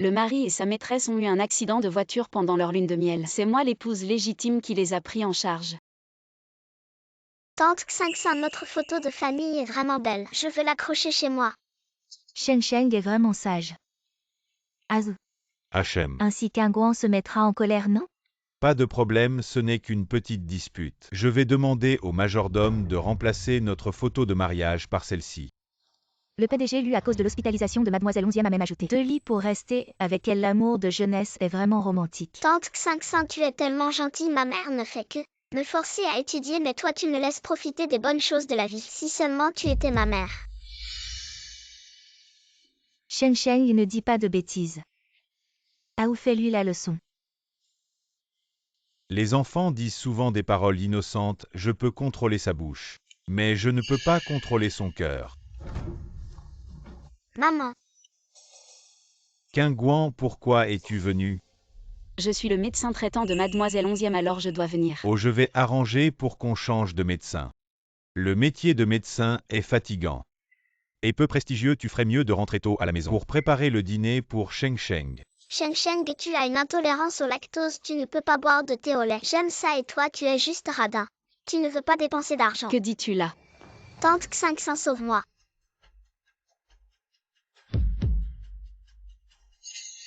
Le mari et sa maîtresse ont eu un accident de voiture pendant leur lune de miel. C'est moi l'épouse légitime qui les a pris en charge. Tante 500, notre photo de famille est vraiment belle. Je veux l'accrocher chez moi. Shen Sheng est vraiment sage. Azu. Hachem. Ainsi qu'un Guan se mettra en colère, non? Pas de problème, ce n'est qu'une petite dispute. Je vais demander au majordome de remplacer notre photo de mariage par celle-ci. Le PDG, lui, à cause de l'hospitalisation de Mademoiselle 11e, a même ajouté 2 lits pour rester avec elle. L'amour de jeunesse est vraiment romantique. Tante 500, tu es tellement gentille, ma mère ne fait que me forcer à étudier, mais toi tu me laisses profiter des bonnes choses de la vie. Si seulement tu étais ma mère. Shen Sheng ne dit pas de bêtises. Aou fait-lui la leçon. Les enfants disent souvent des paroles innocentes, je peux contrôler sa bouche. Mais je ne peux pas contrôler son cœur. Maman. Guan, pourquoi es-tu venu? Je suis le médecin traitant de Mademoiselle 11e, alors je dois venir. Oh, je vais arranger pour qu'on change de médecin. Le métier de médecin est fatigant. Et peu prestigieux, tu ferais mieux de rentrer tôt à la maison pour préparer le dîner pour Sheng Sheng. Shen Sheng, tu as une intolérance au lactose, tu ne peux pas boire de thé au lait. J'aime ça et toi tu es juste radin. Tu ne veux pas dépenser d'argent. Que dis-tu là? Tante 500, sauve-moi.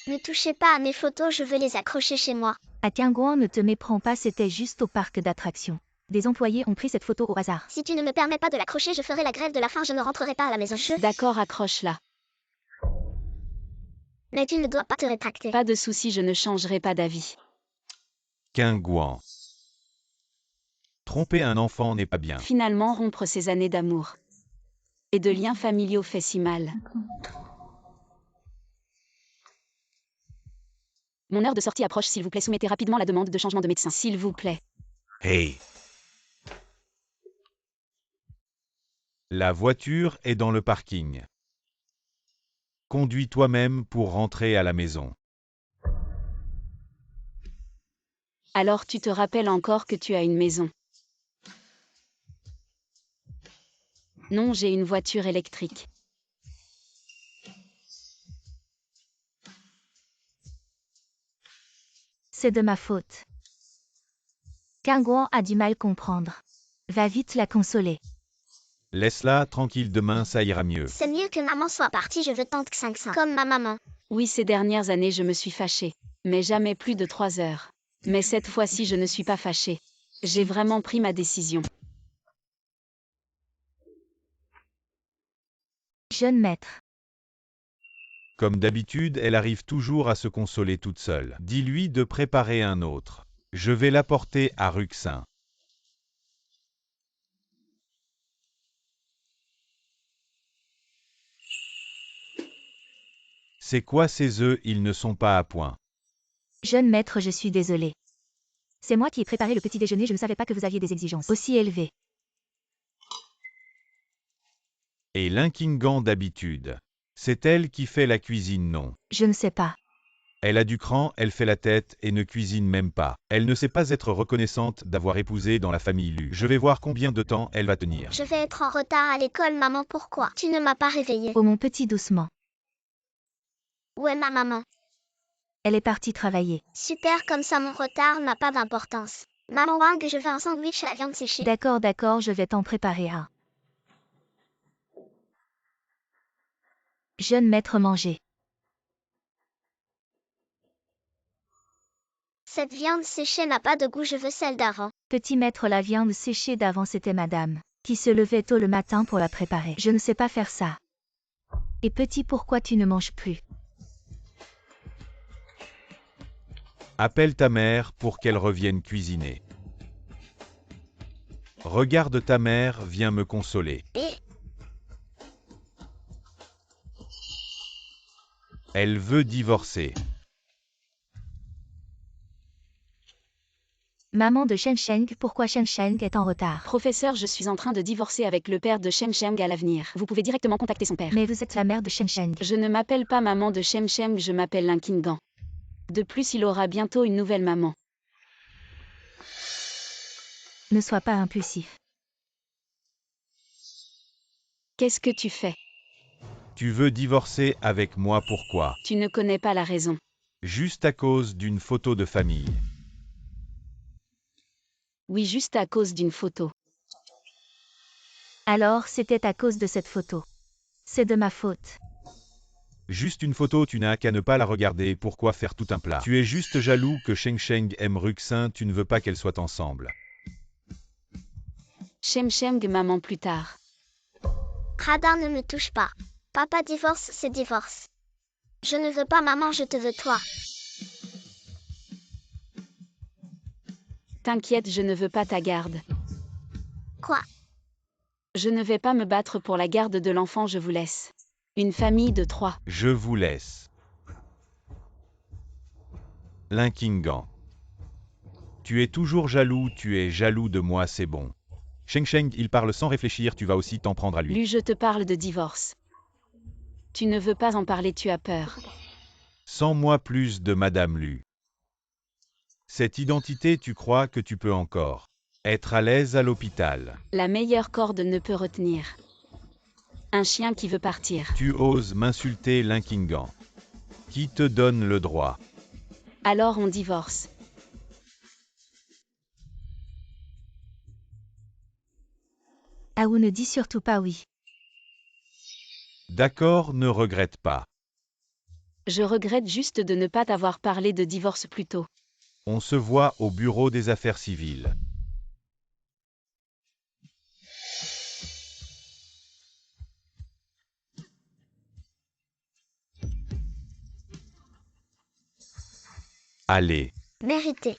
Ne touchez pas à mes photos, je veux les accrocher chez moi. À Guan, ne te méprends pas, c'était juste au parc d'attractions. Des employés ont pris cette photo au hasard. Si tu ne me permets pas de l'accrocher, je ferai la grève de la faim, je ne rentrerai pas à la maison. D'accord, accroche-la. Mais tu ne dois pas te rétracter. Pas de souci, je ne changerai pas d'avis. Guan. Tromper un enfant n'est pas bien. Finalement, rompre ces années d'amour et de liens familiaux fait si mal. Mon heure de sortie approche, s'il vous plaît, soumettez rapidement la demande de changement de médecin, s'il vous plaît. Hey! La voiture est dans le parking. Conduis toi-même pour rentrer à la maison. Alors tu te rappelles encore que tu as une maison? Non, j'ai une voiture électrique. C'est de ma faute. Guan a du mal comprendre. Va vite la consoler. Laisse-la tranquille, demain ça ira mieux. C'est mieux que maman soit partie, je veux tante 500. Comme ma maman. Oui, ces dernières années, je me suis fâchée. Mais jamais plus de 3 heures. Mais cette fois-ci, je ne suis pas fâchée. J'ai vraiment pris ma décision. Jeune maître. Comme d'habitude, elle arrive toujours à se consoler toute seule. Dis-lui de préparer un autre. Je vais l'apporter à Ruxin. C'est quoi ces œufs? Ils ne sont pas à point. Jeune maître, je suis désolé. C'est moi qui ai préparé le petit déjeuner, je ne savais pas que vous aviez des exigences aussi élevées. Et l'Inkingan d'habitude. C'est elle qui fait la cuisine, non? Je ne sais pas. Elle a du cran, elle fait la tête et ne cuisine même pas. Elle ne sait pas être reconnaissante d'avoir épousé dans la famille Lu. Je vais voir combien de temps elle va tenir. Je vais être en retard à l'école, maman, pourquoi? Tu ne m'as pas réveillée. Oh mon petit, doucement. Où est ma maman? Elle est partie travailler. Super, comme ça mon retard n'a pas d'importance. Maman Wang, je veux un sandwich à la viande séchée. D'accord, je vais t'en préparer un. Jeune maître, manger. Cette viande séchée n'a pas de goût, je veux celle d'avant. Petit maître, la viande séchée d'avant, c'était madame, qui se levait tôt le matin pour la préparer. Je ne sais pas faire ça. Et petit, pourquoi tu ne manges plus? Appelle ta mère pour qu'elle revienne cuisiner. Regarde, ta mère vient me consoler. Et Elle veut divorcer. Maman de Shen Sheng, pourquoi Shen Sheng est en retard? Professeur, je suis en train de divorcer avec le père de Shen Sheng à l'avenir. Vous pouvez directement contacter son père. Mais vous êtes la mère de Shen Sheng. Je ne m'appelle pas maman de Shen Sheng, je m'appelle Linkingan. De plus, il aura bientôt une nouvelle maman. Ne sois pas impulsif. Qu'est-ce que tu fais? Tu veux divorcer avec moi pourquoi? Tu ne connais pas la raison. Juste à cause d'une photo de famille. Oui, juste à cause d'une photo. Alors, c'était à cause de cette photo. C'est de ma faute. Juste une photo, tu n'as qu'à ne pas la regarder, pourquoi faire tout un plat? Tu es juste jaloux que Sheng Sheng aime Ruxin, tu ne veux pas qu'elles soient ensemble. Shem maman plus tard. Radin ne me touche pas. Papa divorce, c'est divorce. Je ne veux pas maman, je te veux toi. T'inquiète, je ne veux pas ta garde. Quoi? Je ne vais pas me battre pour la garde de l'enfant, je vous laisse. Une famille de 3. Je vous laisse. Linkingan. Tu es toujours jaloux, tu es jaloux de moi, c'est bon. Sheng Sheng, il parle sans réfléchir, tu vas aussi t'en prendre à lui. Lui, je te parle de divorce. Tu ne veux pas en parler, tu as peur. Sans moi plus de Madame Lu. Cette identité, tu crois que tu peux encore être à l'aise à l'hôpital. La meilleure corde ne peut retenir. Un chien qui veut partir. Tu oses m'insulter, Linkingan. Qui te donne le droit? Alors on divorce. Aou ne dit surtout pas oui. D'accord, ne regrette pas. Je regrette juste de ne pas t'avoir parlé de divorce plus tôt. On se voit au bureau des affaires civiles. Allez. Mérité.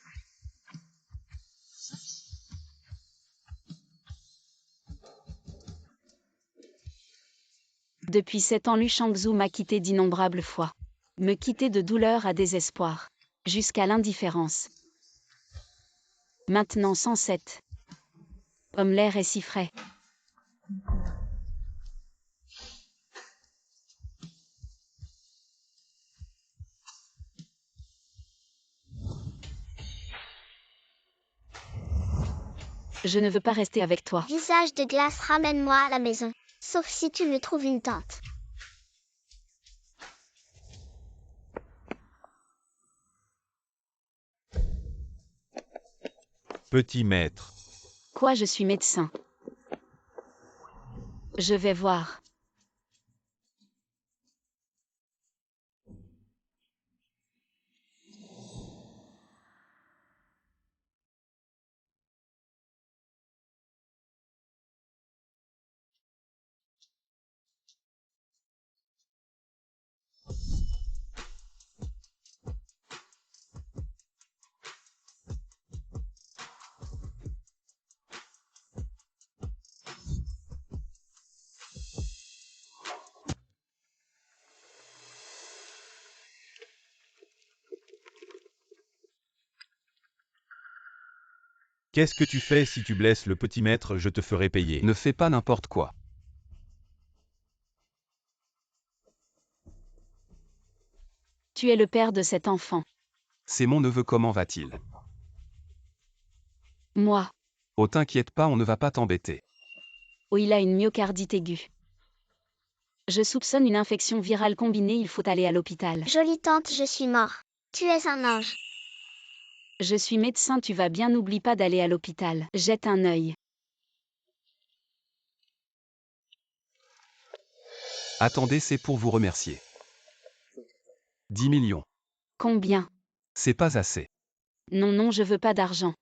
Depuis 7 ans, Lu Shangzhu m'a quitté d'innombrables fois. Me quitter de douleur à désespoir. Jusqu'à l'indifférence. Maintenant 107. Comme l'air est si frais. Je ne veux pas rester avec toi. Visage de glace, ramène-moi à la maison. Sauf si tu me trouves une tante. Petit maître. Quoi, je suis médecin. Je vais voir. Qu'est-ce que tu fais si tu blesses le petit maître? Je te ferai payer. Ne fais pas n'importe quoi. Tu es le père de cet enfant. C'est mon neveu, comment va-t-il? Moi. Oh, t'inquiète pas, on ne va pas t'embêter. Oh, il a une myocardite aiguë. Je soupçonne une infection virale combinée, il faut aller à l'hôpital. Jolie tante, je suis mort. Tu es un ange. Je suis médecin, tu vas bien, n'oublie pas d'aller à l'hôpital. Jette un œil. Attendez, c'est pour vous remercier. 10 millions. Combien? C'est pas assez. Non, je veux pas d'argent.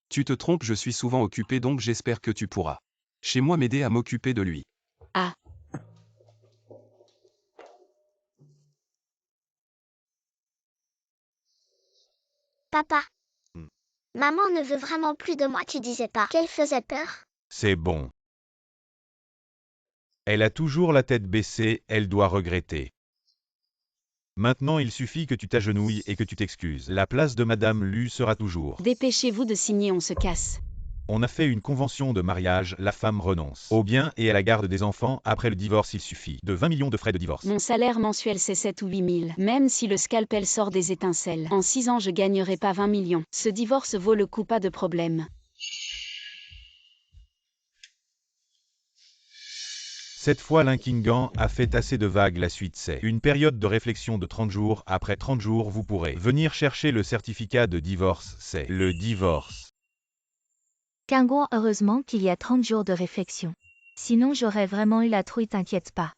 Tu te trompes, je suis souvent occupé, donc j'espère que tu pourras. Chez moi, m'aider à m'occuper de lui. Ah. Papa. Hmm. Maman ne veut vraiment plus de moi, tu disais pas qu'elle faisait peur? C'est bon. Elle a toujours la tête baissée, elle doit regretter. Maintenant il suffit que tu t'agenouilles et que tu t'excuses. La place de Madame Lu sera toujours. Dépêchez-vous de signer, on se casse. On a fait une convention de mariage, la femme renonce au bien et à la garde des enfants. Après le divorce, il suffit de 20 millions de frais de divorce. Mon salaire mensuel c'est 7 ou 8 000. Même si le scalpel sort des étincelles. En 6 ans je gagnerai pas 20 millions. Ce divorce vaut le coup, pas de problème. Cette fois l'Inkingan a fait assez de vagues, la suite c'est une période de réflexion de 30 jours, après 30 jours vous pourrez venir chercher le certificat de divorce, c'est le divorce. Kinguo, heureusement qu'il y a 30 jours de réflexion. Sinon j'aurais vraiment eu la trouille, t'inquiète pas.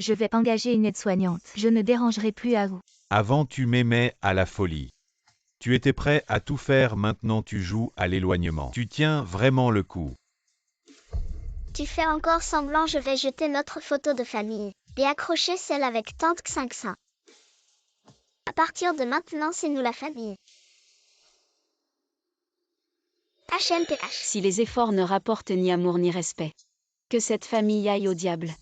Je vais engager une aide-soignante. Je ne dérangerai plus à vous. Avant tu m'aimais à la folie. Tu étais prêt à tout faire, maintenant tu joues à l'éloignement. Tu tiens vraiment le coup. Tu fais encore semblant, je vais jeter notre photo de famille et accrocher celle avec tante 500. À partir de maintenant, c'est nous la famille. HMTH. Si les efforts ne rapportent ni amour ni respect, que cette famille aille au diable.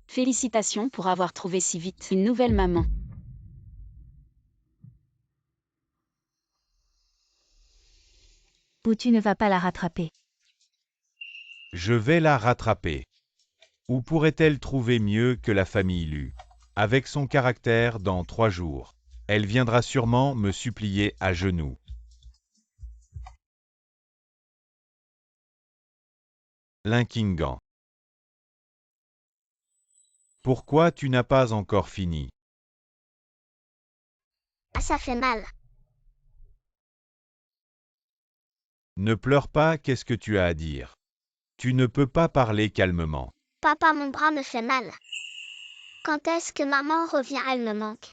Félicitations pour avoir trouvé si vite une nouvelle maman. Ou tu ne vas pas la rattraper. Je vais la rattraper. Où pourrait-elle trouver mieux que la famille Lu? Avec son caractère, dans 3 jours, elle viendra sûrement me supplier à genoux. L'Inkingan. Pourquoi tu n'as pas encore fini? Ah, ça fait mal. Ne pleure pas, qu'est-ce que tu as à dire? Tu ne peux pas parler calmement. Papa, mon bras me fait mal. Quand est-ce que maman revient? Elle me manque.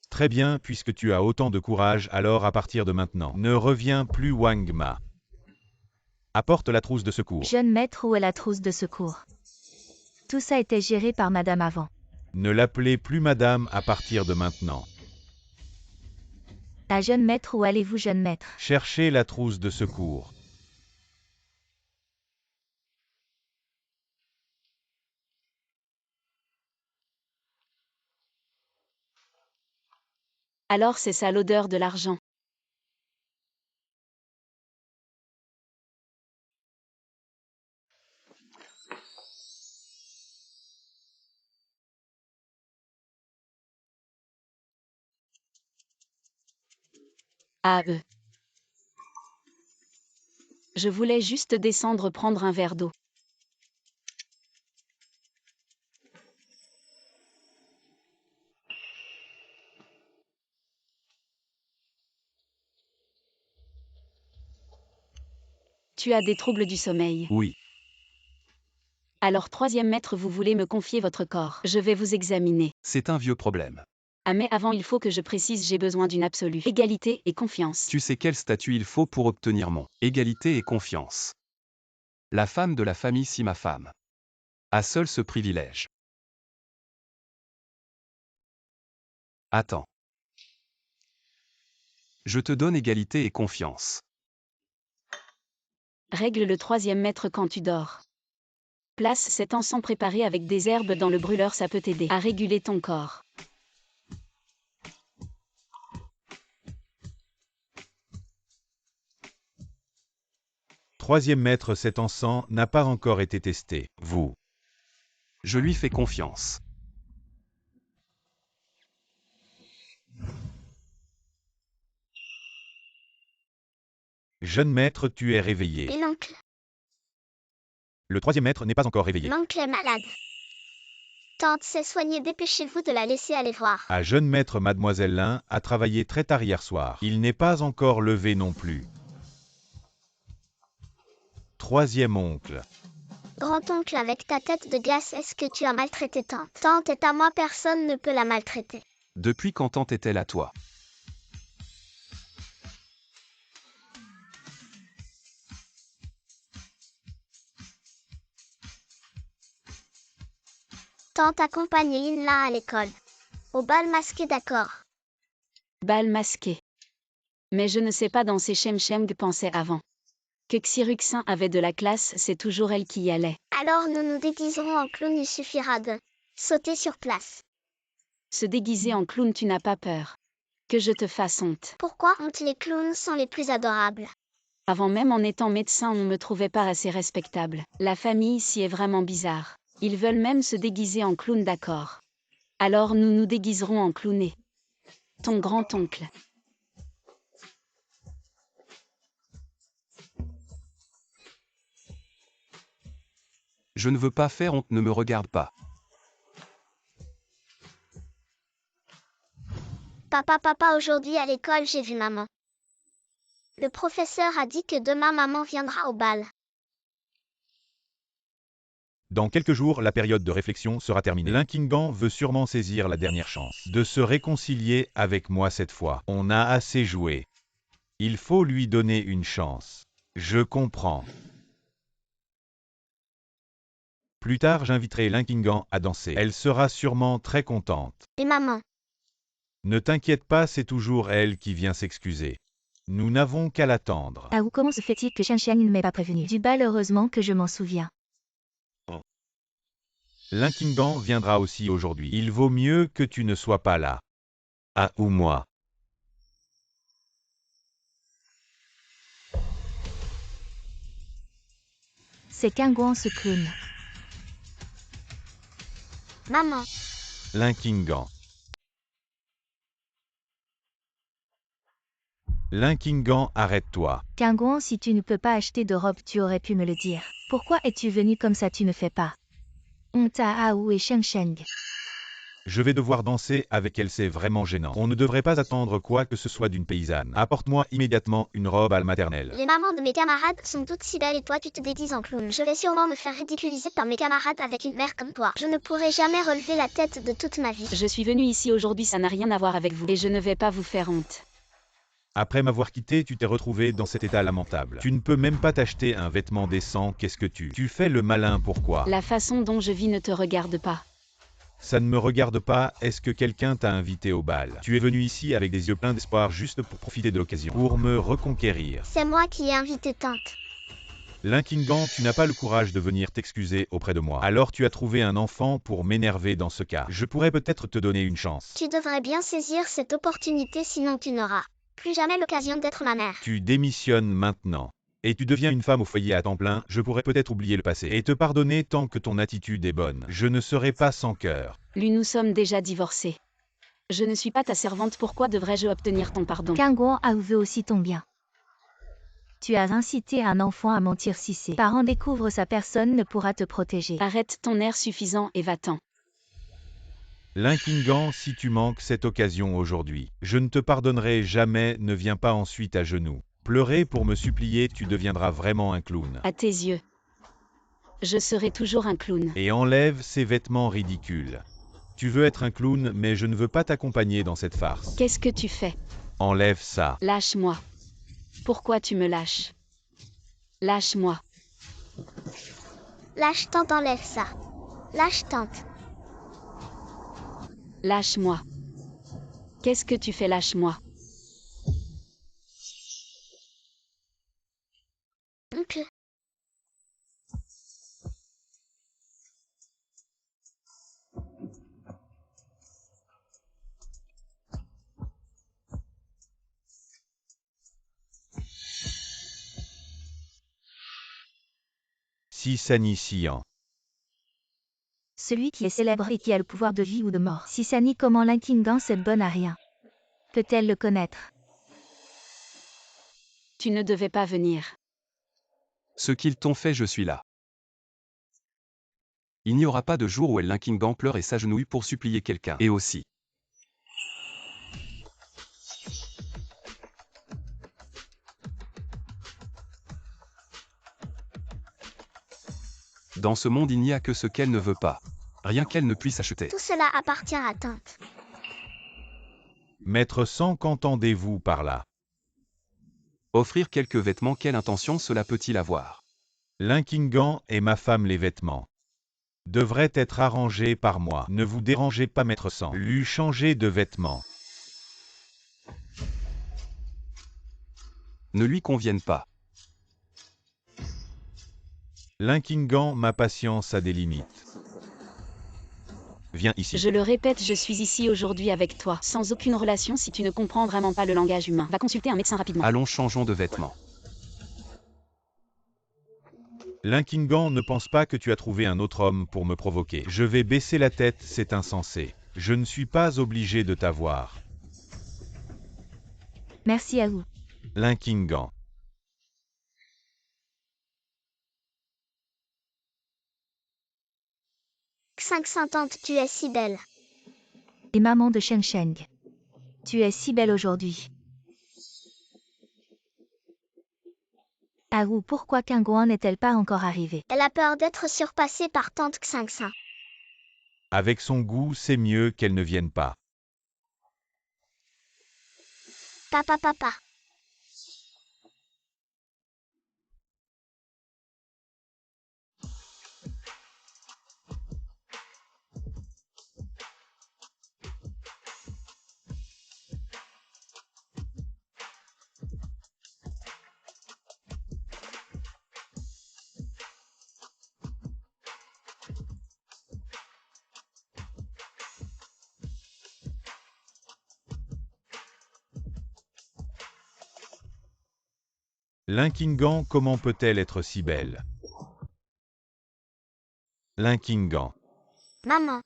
Très bien, puisque tu as autant de courage, alors à partir de maintenant, ne reviens plus Wang Ma. Apporte la trousse de secours. Jeune maître, où est la trousse de secours? Tout ça était géré par madame avant. Ne l'appelez plus madame à partir de maintenant. La jeune maître, où allez-vous, jeune maître? Cherchez la trousse de secours. Alors c'est ça l'odeur de l'argent. Ah Je voulais juste descendre prendre un verre d'eau. Tu as des troubles du sommeil. Oui. Alors 3e maître, vous voulez me confier votre corps. Je vais vous examiner. C'est un vieux problème. Ah mais avant il faut que je précise, j'ai besoin d'une absolue égalité et confiance. Tu sais quel statut il faut pour obtenir mon égalité et confiance. La femme de la famille, si ma femme a seul ce privilège. Attends. Je te donne égalité et confiance. Règle le 3e maître quand tu dors. Place cet encens préparé avec des herbes dans le brûleur, ça peut t'aider à réguler ton corps. Troisième maître, cet encens n'a pas encore été testé. Vous. Je lui fais confiance. Jeune maître, tu es réveillé. Et l'oncle? Le 3e maître n'est pas encore réveillé. L'oncle est malade. Tante s'est soignée, dépêchez-vous de la laisser aller voir. À jeune maître, mademoiselle Lin a travaillé très tard hier soir. Il n'est pas encore levé non plus. 3e oncle. Grand-oncle, avec ta tête de glace, est-ce que tu as maltraité tante? Tante est à moi, personne ne peut la maltraiter. Depuis quand tante est-elle à toi? Tante accompagne Yinla à l'école. Au bal masqué, d'accord. Bal masqué. Mais je ne sais pas danser Shemsheng, pensait avant. Que Xiruxin avait de la classe, c'est toujours elle qui y allait. Alors nous nous déguiserons en clown, il suffira de sauter sur place. Se déguiser en clown, tu n'as pas peur que je te fasse honte? Pourquoi honte? Les clowns sont les plus adorables. Avant même en étant médecin, on me trouvait pas assez respectable. La famille ici est vraiment bizarre. Ils veulent même se déguiser en clown, d'accord. Alors nous nous déguiserons en clownés. Ton grand-oncle. Je ne veux pas faire honte, ne me regarde pas. Papa, aujourd'hui à l'école, j'ai vu maman. Le professeur a dit que demain maman viendra au bal. Dans quelques jours, la période de réflexion sera terminée. Linkingan veut sûrement saisir la dernière chance de se réconcilier avec moi cette fois. On a assez joué. Il faut lui donner une chance. Je comprends. Plus tard, j'inviterai Linkingan à danser. Elle sera sûrement très contente. Et maman? Ne t'inquiète pas, c'est toujours elle qui vient s'excuser. Nous n'avons qu'à l'attendre. Ah ou comment se fait-il que Xiang ne m'ait pas prévenu du bal? Heureusement que je m'en souviens. Linkingan viendra aussi aujourd'hui. Il vaut mieux que tu ne sois pas là. Ah ou moi. C'est Kangguan ce clown. Maman. Linkingan. Linkingan, arrête-toi. Kangguan, si tu ne peux pas acheter de robe, tu aurais pu me le dire. Pourquoi es-tu venu comme ça? Tu ne fais pas honte à Aou et Sheng. Je vais devoir danser avec elle, c'est vraiment gênant. On ne devrait pas attendre quoi que ce soit d'une paysanne. Apporte-moi immédiatement une robe à la maternelle. Les mamans de mes camarades sont toutes si belles et toi tu te déguises en clown. Je vais sûrement me faire ridiculiser par mes camarades avec une mère comme toi. Je ne pourrai jamais relever la tête de toute ma vie. Je suis venue ici aujourd'hui, ça n'a rien à voir avec vous. Et je ne vais pas vous faire honte. Après m'avoir quitté, tu t'es retrouvé dans cet état lamentable. Tu ne peux même pas t'acheter un vêtement décent, qu'est-ce que tu fais le malin, pourquoi? La façon dont je vis ne te regarde pas. Ça ne me regarde pas, est-ce que quelqu'un t'a invité au bal? Tu es venu ici avec des yeux pleins d'espoir juste pour profiter de l'occasion, pour me reconquérir. C'est moi qui ai invité tante. Linkingan, tu n'as pas le courage de venir t'excuser auprès de moi. Alors tu as trouvé un enfant pour m'énerver dans ce cas. Je pourrais peut-être te donner une chance. Tu devrais bien saisir cette opportunité, sinon tu n'auras plus jamais l'occasion d'être ma mère. Tu démissionnes maintenant. Et tu deviens une femme au foyer à temps plein, je pourrais peut-être oublier le passé et te pardonner tant que ton attitude est bonne. Je ne serai pas sans cœur. Lui, nous sommes déjà divorcés. Je ne suis pas ta servante, pourquoi devrais-je obtenir ton pardon? Kangguan Aou veut aussi ton bien. Tu as incité un enfant à mentir. Si ses parents découvrent sa personne, ne pourra te protéger. Arrête ton air suffisant et va-t'en. Linkingan, si tu manques cette occasion aujourd'hui, je ne te pardonnerai jamais, ne viens pas ensuite à genoux. Pleurer pour me supplier, tu deviendras vraiment un clown. À tes yeux. Je serai toujours un clown. Et enlève ces vêtements ridicules. Tu veux être un clown, mais je ne veux pas t'accompagner dans cette farce. Qu'est-ce que tu fais? Enlève ça. Lâche-moi. Pourquoi tu me lâches? Lâche-moi. Lâche tante, enlève ça. Lâche tante. Lâche-moi. Qu'est-ce que tu fais? Lâche-moi. Ok. Si Sani Sian. Celui qui est célèbre et qui a le pouvoir de vie ou de mort. Si Sani, comment Linkingan cette bonne à rien? Peut-elle le connaître? Tu ne devais pas venir. Ce qu'ils t'ont fait, je suis là. Il n'y aura pas de jour où Linkingan pleure et s'agenouille pour supplier quelqu'un. Et aussi. Dans ce monde, il n'y a que ce qu'elle ne veut pas. Rien qu'elle ne puisse acheter. Tout cela appartient à tante. Maître Sang, qu'entendez-vous par là? Offrir quelques vêtements, quelle intention cela peut-il avoir? Linkingan et ma femme, les vêtements devraient être arrangés par moi. Ne vous dérangez pas, Maître Sang. Lui changer de vêtements. Ne lui conviennent pas. Linkingan, ma patience a des limites. Viens ici. Je le répète, je suis ici aujourd'hui avec toi, sans aucune relation. Si tu ne comprends vraiment pas le langage humain, va consulter un médecin rapidement. Allons, changeons de vêtements. Linkingan, ne pense pas que tu as trouvé un autre homme pour me provoquer. Je vais baisser la tête, c'est insensé. Je ne suis pas obligé de t'avoir. Merci à vous. Linkingan. X500 tante, tu es si belle. Et maman de Sheng Sheng. Tu es si belle aujourd'hui. Ah ou pourquoi Kangouan n'est-elle pas encore arrivée? Elle a peur d'être surpassée par tante X500. Avec son goût, c'est mieux qu'elle ne vienne pas. Papa. Linkingan, comment peut-elle être si belle? Linkingan. Maman,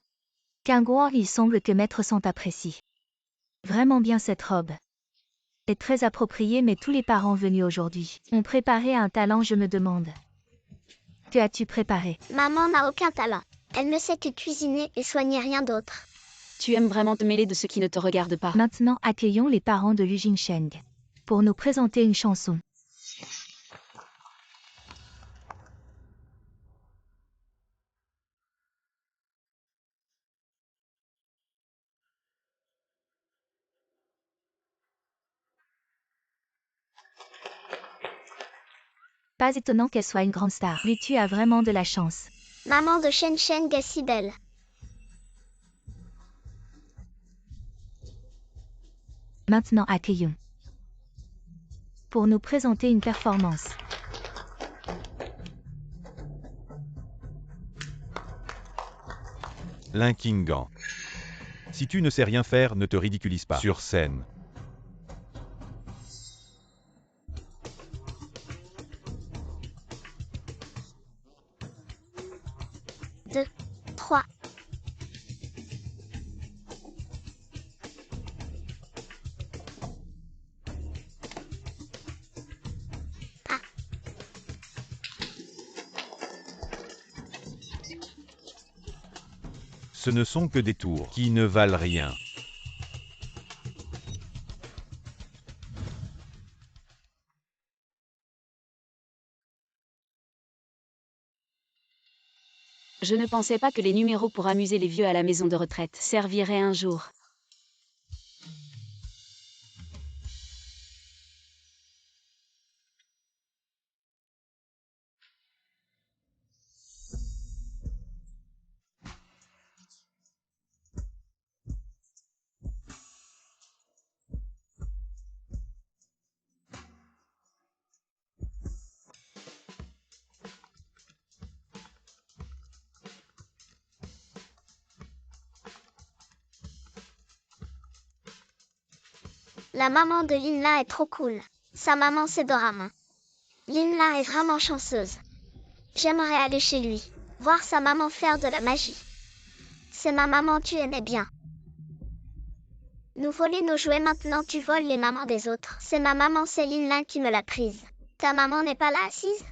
Kangouan, il semble que Maître Sant apprécie vraiment bien cette robe. Est très appropriée, mais tous les parents venus aujourd'hui ont préparé un talent, je me demande. Que as-tu préparé? maman n'a aucun talent. Elle ne sait que cuisiner et soigner, rien d'autre. Tu aimes vraiment te mêler de ce qui ne te regarde pas. Maintenant, accueillons les parents de Lu Jingsheng pour nous présenter une chanson. Pas étonnant qu'elle soit une grande star. Lui, tu as vraiment de la chance. Maman de Sheng Sheng est si belle. Maintenant, accueillons pour nous présenter une performance. Linkingan. Si tu ne sais rien faire, ne te ridiculise pas. Sur scène. Deux, trois. Ce ne sont que des tours qui ne valent rien. Je ne pensais pas que les numéros pour amuser les vieux à la maison de retraite serviraient un jour. La maman de Linla est trop cool. Sa maman c'est Dorama. Linla est vraiment chanceuse. J'aimerais aller chez lui, voir sa maman faire de la magie. C'est ma maman, tu aimais bien. Nous voler nos jouets, maintenant tu voles les mamans des autres. C'est ma maman, c'est Linla qui me l'a prise. Ta maman n'est pas là assise?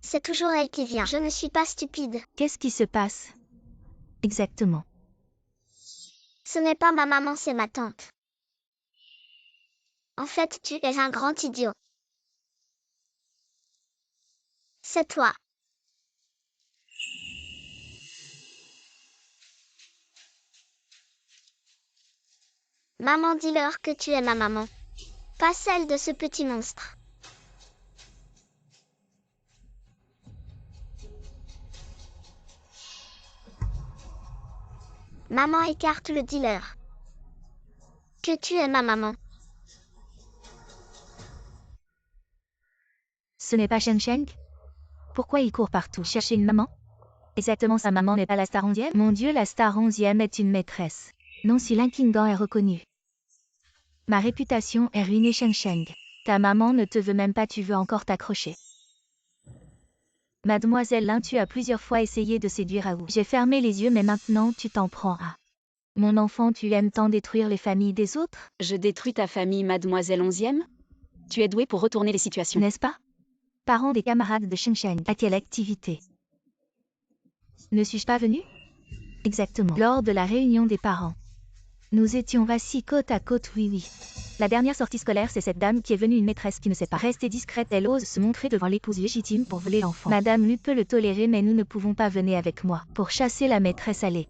C'est toujours elle qui vient. Je ne suis pas stupide. Qu'est-ce qui se passe exactement? Ce n'est pas ma maman, c'est ma tante. En fait, tu es un grand idiot. C'est toi. Maman, dis-leur que tu es ma maman. Pas celle de ce petit monstre. Maman, écarte le dealer. Que tu es ma maman. Ce n'est pas Sheng Sheng? Pourquoi il court partout chercher une maman? Exactement, sa maman n'est pas la star 11e? Mon Dieu, la star 11e est une maîtresse. Non, si Linkingan est reconnu. Ma réputation est ruinée, Sheng Sheng. Ta maman ne te veut même pas, tu veux encore t'accrocher. Mademoiselle Lin, tu as plusieurs fois essayé de séduire Aou. J'ai fermé les yeux, mais maintenant tu t'en prends à Mon enfant, tu aimes tant détruire les familles des autres, Je détruis ta famille, mademoiselle 11e? Tu es douée pour retourner les situations. n'est-ce pas? Parents des camarades de Shengsheng, à quelle activité? Ne suis-je pas venue? Exactement. Lors de la réunion des parents. Nous étions assis côte à côte, oui. La dernière sortie scolaire, c'est cette dame qui est venue, une maîtresse qui ne sait pas rester discrète. Elle ose se montrer devant l'épouse légitime pour voler l'enfant. Madame Lu peut le tolérer, mais nous ne pouvons pas. Venir avec moi pour chasser la maîtresse. Allez.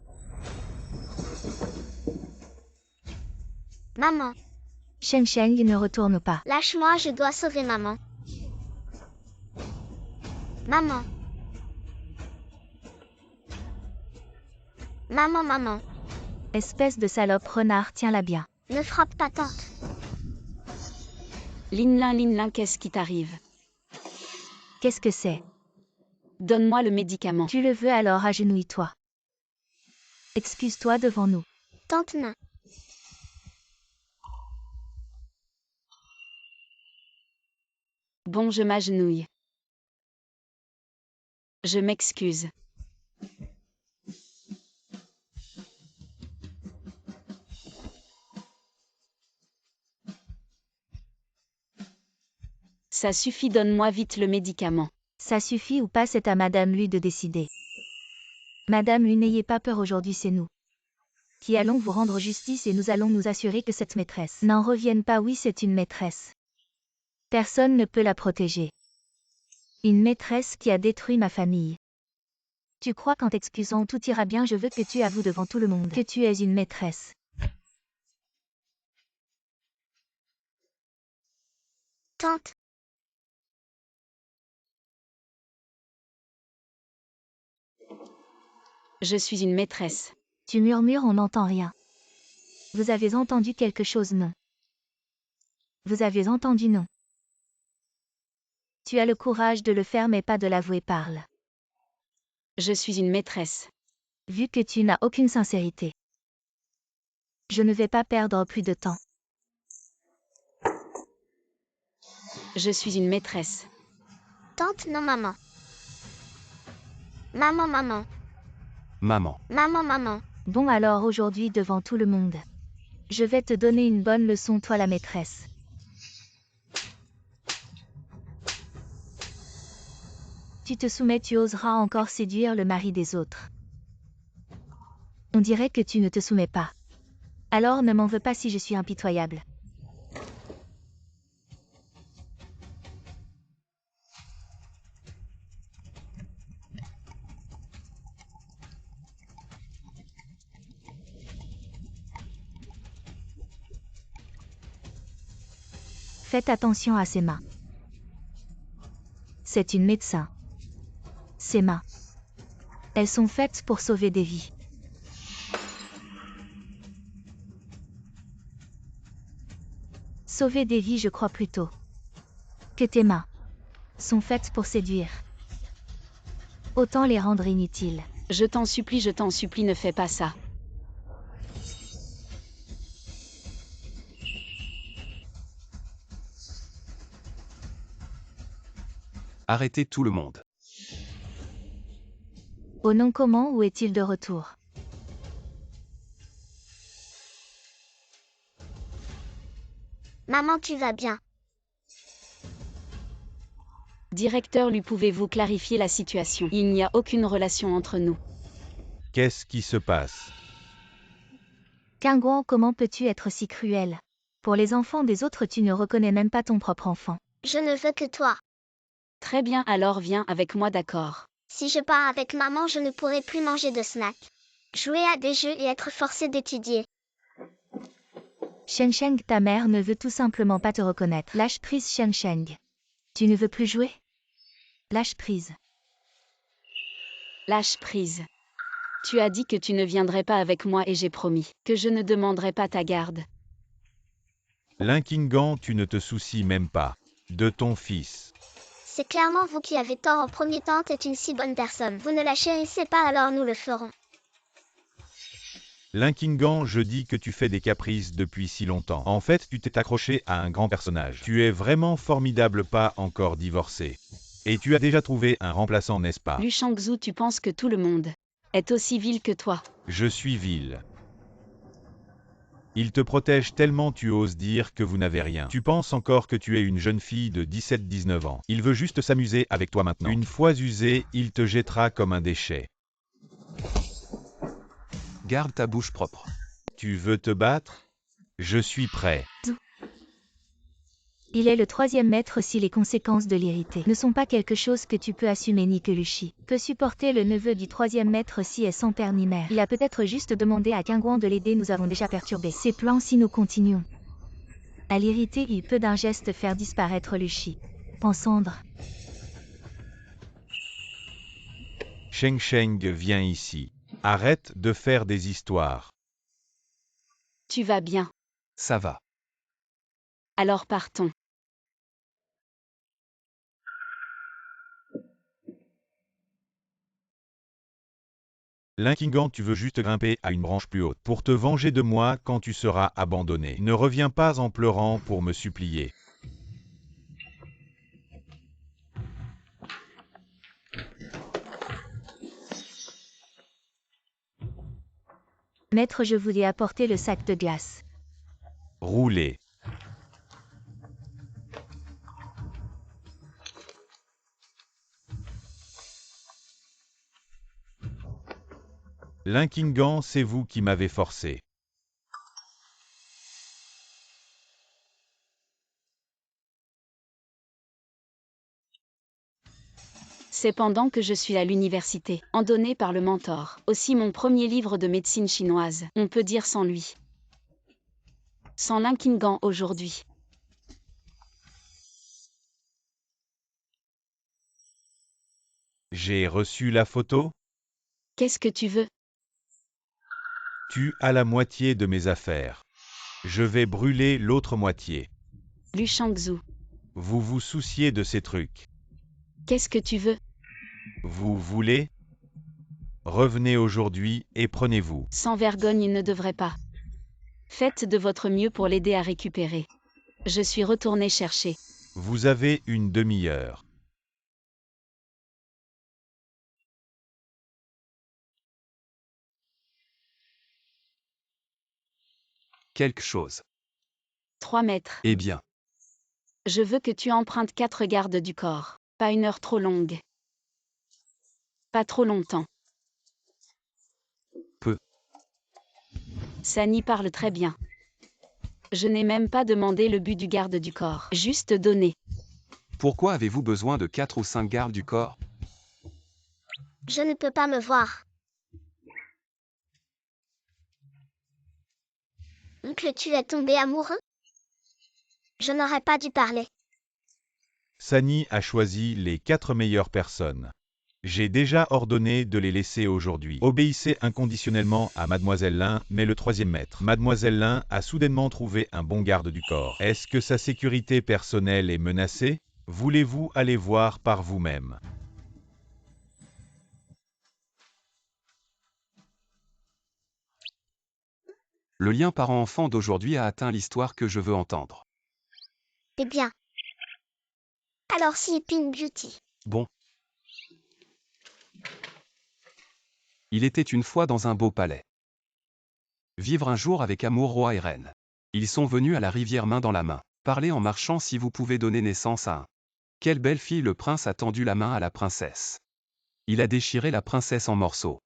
Maman, Shengsheng ne retourne pas. lâche-moi, je dois sauver maman. Maman. Maman. Espèce de salope, renard, tiens-la bien. Ne frappe pas tante. Linlin, qu'est-ce qui t'arrive? Qu'est-ce que c'est? Donne-moi le médicament. Tu le veux, alors agenouille-toi. Excuse-toi devant nous. Tante Nain. Bon, je m'agenouille. Je m'excuse. Ça suffit, donne-moi vite le médicament. Ça suffit ou pas, c'est à Madame Lu de décider. Madame Lu, n'ayez pas peur, aujourd'hui c'est nous qui allons vous rendre justice et nous allons nous assurer que cette maîtresse n'en revienne pas. Oui, c'est une maîtresse. Personne ne peut la protéger. Une maîtresse qui a détruit ma famille. Tu crois qu'en t'excusant tout ira bien? Je veux que tu avoues devant tout le monde que tu es une maîtresse. Tante. Je suis une maîtresse. Tu murmures, on n'entend rien. Vous avez entendu quelque chose? Non. Vous avez entendu? Non. Tu as le courage de le faire mais pas de l'avouer. Parle. Je suis une maîtresse. Vu que tu n'as aucune sincérité. Je ne vais pas perdre plus de temps. Je suis une maîtresse. Tante, non, maman. Maman. Maman. Bon, alors aujourd'hui devant tout le monde. Je vais te donner une bonne leçon, toi la maîtresse. Tu te soumets, tu oseras encore séduire le mari des autres. On dirait que tu ne te soumets pas. Alors ne m'en veux pas si je suis impitoyable. Faites attention à ses mains. C'est une médecin. Ses mains. Elles sont faites pour sauver des vies. Sauver des vies, je crois plutôt que tes mains sont faites pour séduire. Autant les rendre inutiles. Je t'en supplie, ne fais pas ça. Arrêtez tout le monde. Au nom comment, où est-il de retour? Maman, tu vas bien? Directeur, lui pouvez-vous clarifier la situation? Il n'y a aucune relation entre nous. Qu'est-ce qui se passe? Kingguan, comment peux-tu être si cruel? Pour les enfants des autres, tu ne reconnais même pas ton propre enfant. Je ne veux que toi. Très bien, alors viens avec moi, d'accord. Si je pars avec maman, je ne pourrai plus manger de snacks, jouer à des jeux et être forcée d'étudier. Shengsheng, ta mère ne veut tout simplement pas te reconnaître. Lâche prise, Shengsheng. Tu ne veux plus jouer? Lâche prise. Lâche prise. Tu as dit que tu ne viendrais pas avec moi et j'ai promis que je ne demanderai pas ta garde. Linkingan, tu ne te soucies même pas de ton fils. C'est clairement vous qui avez tort en premier. Tante est une si bonne personne. Vous ne la chérissez pas, alors nous le ferons. Linkingan, je dis que tu fais des caprices depuis si longtemps. En fait, tu t'es accroché à un grand personnage. Tu es vraiment formidable, pas encore divorcé. Et tu as déjà trouvé un remplaçant, n'est-ce pas? Lu Shangzhu, tu penses que tout le monde est aussi vil que toi? Je suis vil. Il te protège tellement tu oses dire que vous n'avez rien. Tu penses encore que tu es une jeune fille de 17-19 ans. Il veut juste s'amuser avec toi maintenant. Une fois usé, il te jettera comme un déchet. Garde ta bouche propre. Tu veux te battre? Je suis prêt. Il est le troisième maître si les conséquences de l'irriter ne sont pas quelque chose que tu peux assumer ni que Luchi peut supporter. Le neveu du troisième maître si est sans père ni mère. Il a peut-être juste demandé à Qingguan de l'aider. Nous avons déjà perturbé ses plans si nous continuons. À l'irriter, il peut d'un geste faire disparaître Luchi en cendres. Sheng Sheng, viens ici. Arrête de faire des histoires. Tu vas bien. Ça va. Alors partons. L'Inkingan, tu veux juste grimper à une branche plus haute pour te venger de moi quand tu seras abandonné. Ne reviens pas en pleurant pour me supplier. Maître, je vous ai apporté le sac de glace. Roulez. L'Inkingan, c'est vous qui m'avez forcé. C'est pendant que je suis à l'université, en donné par le mentor. Aussi mon premier livre de médecine chinoise, on peut dire sans lui. Sans l'Inkingan aujourd'hui. J'ai reçu la photo? Qu'est-ce que tu veux? Tu as la moitié de mes affaires. Je vais brûler l'autre moitié. Lu Shangzhu. Vous vous souciez de ces trucs. Qu'est-ce que tu veux? Vous voulez? Revenez aujourd'hui et prenez-vous. Sans vergogne, il ne devrait pas. Faites de votre mieux pour l'aider à récupérer. Je suis retourné chercher. Vous avez une demi-heure. Quelque chose. 3 mètres. Eh bien. Je veux que tu empruntes 4 gardes du corps. Pas une heure trop longue. Pas trop longtemps. Peu. Sani parle très bien. Je n'ai même pas demandé le but du garde du corps. Juste donné. Pourquoi avez-vous besoin de 4 ou 5 gardes du corps? Je ne peux pas me voir. Oncle, tu es tombé amoureux? Je n'aurais pas dû parler. Sani a choisi les 4 meilleures personnes. J'ai déjà ordonné de les laisser aujourd'hui. Obéissez inconditionnellement à Mademoiselle Lin, mais le troisième maître. Mademoiselle Lin a soudainement trouvé un bon garde du corps. Est-ce que sa sécurité personnelle est menacée? Voulez-vous aller voir par vous-même? Le lien parent-enfant d'aujourd'hui a atteint l'histoire que je veux entendre. Eh bien. Alors Sleeping Beauty. Bon. Il était une fois dans un beau palais. Vivre un jour avec amour roi et reine. Ils sont venus à la rivière main dans la main. Parlez en marchant si vous pouvez donner naissance à un. Quelle belle fille! Le prince a tendu la main à la princesse. Il a déchiré la princesse en morceaux.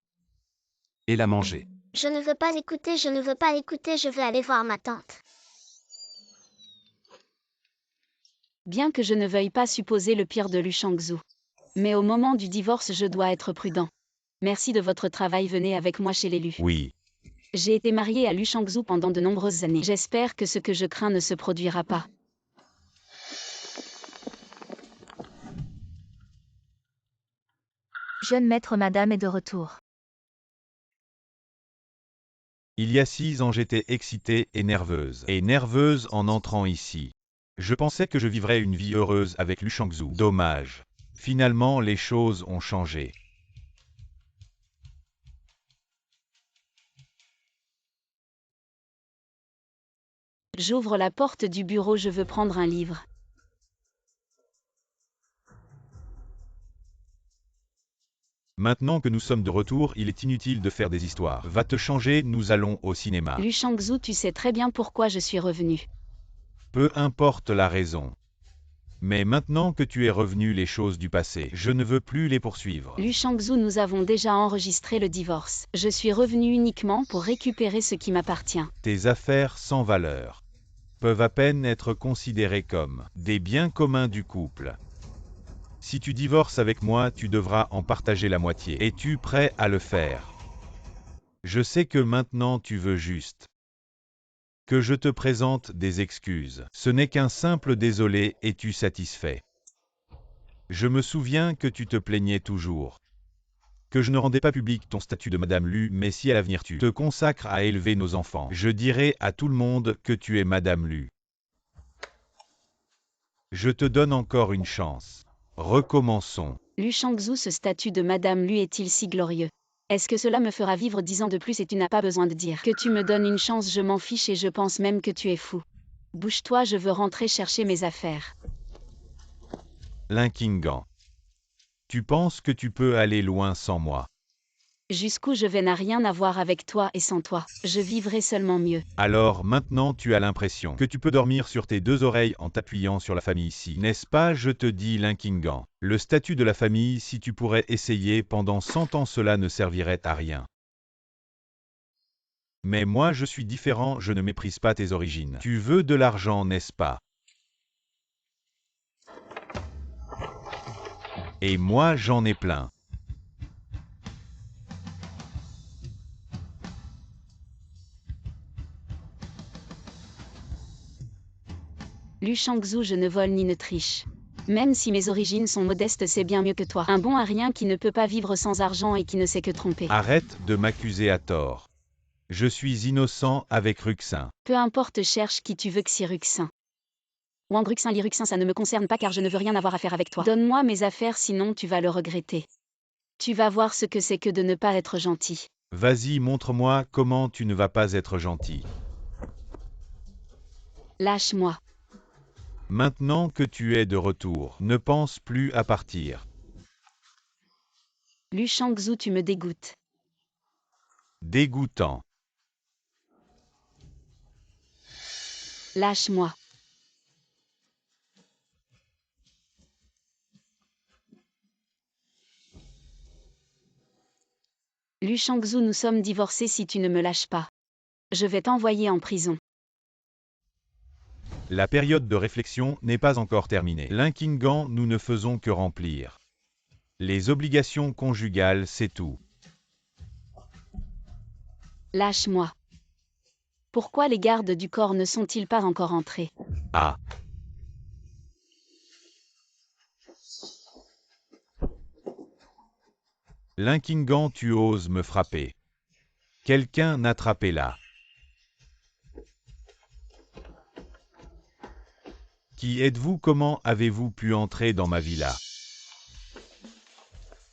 Et l'a mangée. Je ne veux pas écouter, je ne veux pas écouter, je veux aller voir ma tante. Bien que je ne veuille pas supposer le pire de Lu Shangzhu. Mais au moment du divorce, je dois être prudent. Merci de votre travail, venez avec moi chez l'élu. Oui. J'ai été mariée à Lu Shangzhu pendant de nombreuses années. J'espère que ce que je crains ne se produira pas. Jeune maître, madame est de retour. Il y a 6 ans, j'étais excitée et nerveuse. Et nerveuse en entrant ici. Je pensais que je vivrais une vie heureuse avec Lu Shangzhu. Dommage. Finalement, les choses ont changé. J'ouvre la porte du bureau, je veux prendre un livre. Maintenant que nous sommes de retour, il est inutile de faire des histoires. Va te changer, nous allons au cinéma. Lu Shangzhou, tu sais très bien pourquoi je suis revenu. Peu importe la raison. Mais maintenant que tu es revenu les choses du passé, je ne veux plus les poursuivre. Lu Shangzhou, nous avons déjà enregistré le divorce. Je suis revenu uniquement pour récupérer ce qui m'appartient. Tes affaires sans valeur peuvent à peine être considérées comme des biens communs du couple. Si tu divorces avec moi, tu devras en partager la moitié. Es-tu prêt à le faire? Je sais que maintenant tu veux juste que je te présente des excuses. Ce n'est qu'un simple désolé, es-tu satisfait? Je me souviens que tu te plaignais toujours que je ne rendais pas public ton statut de Madame Lu, mais si à l'avenir tu te consacres à élever nos enfants, je dirai à tout le monde que tu es Madame Lu. Je te donne encore une chance. Recommençons. Lu Shangzhou, ce statut de Madame Lu est-il si glorieux? Est-ce que cela me fera vivre 10 ans de plus et tu n'as pas besoin de dire que tu me donnes une chance? Je m'en fiche et je pense même que tu es fou. Bouge-toi, je veux rentrer chercher mes affaires. Linkingan. Tu penses que tu peux aller loin sans moi? Jusqu'où je vais n'a rien à voir avec toi et sans toi. Je vivrai seulement mieux. Alors maintenant tu as l'impression que tu peux dormir sur tes deux oreilles en t'appuyant sur la famille ici. N'est-ce pas? Je te dis Linkingan. Le statut de la famille, si tu pourrais essayer pendant 100 ans, cela ne servirait à rien. Mais moi je suis différent, je ne méprise pas tes origines. Tu veux de l'argent, n'est-ce pas? Et moi j'en ai plein. Lu Shangzhou, je ne vole ni ne triche. Même si mes origines sont modestes, c'est bien mieux que toi. Un bon à rien qui ne peut pas vivre sans argent et qui ne sait que tromper. Arrête de m'accuser à tort. Je suis innocent avec Ruxin. Peu importe, cherche qui tu veux que si Ruxin. Wang Ruxin, Li Ruxin, ça ne me concerne pas car je ne veux rien avoir à faire avec toi. Donne-moi mes affaires, sinon tu vas le regretter. Tu vas voir ce que c'est que de ne pas être gentil. Vas-y, montre-moi comment tu ne vas pas être gentil. Lâche-moi. Maintenant que tu es de retour, ne pense plus à partir. Lu Shangzhou, tu me dégoûtes. Dégoûtant. Lâche-moi. Lu Shangzhou, nous sommes divorcés si tu ne me lâches pas. Je vais t'envoyer en prison. La période de réflexion n'est pas encore terminée. Linkingan, nous ne faisons que remplir les obligations conjugales, c'est tout. Lâche-moi. Pourquoi les gardes du corps ne sont-ils pas encore entrés? Ah. Linkingan, tu oses me frapper. Quelqu'un attrapez-la. Qui êtes-vous? Comment avez-vous pu entrer dans ma villa?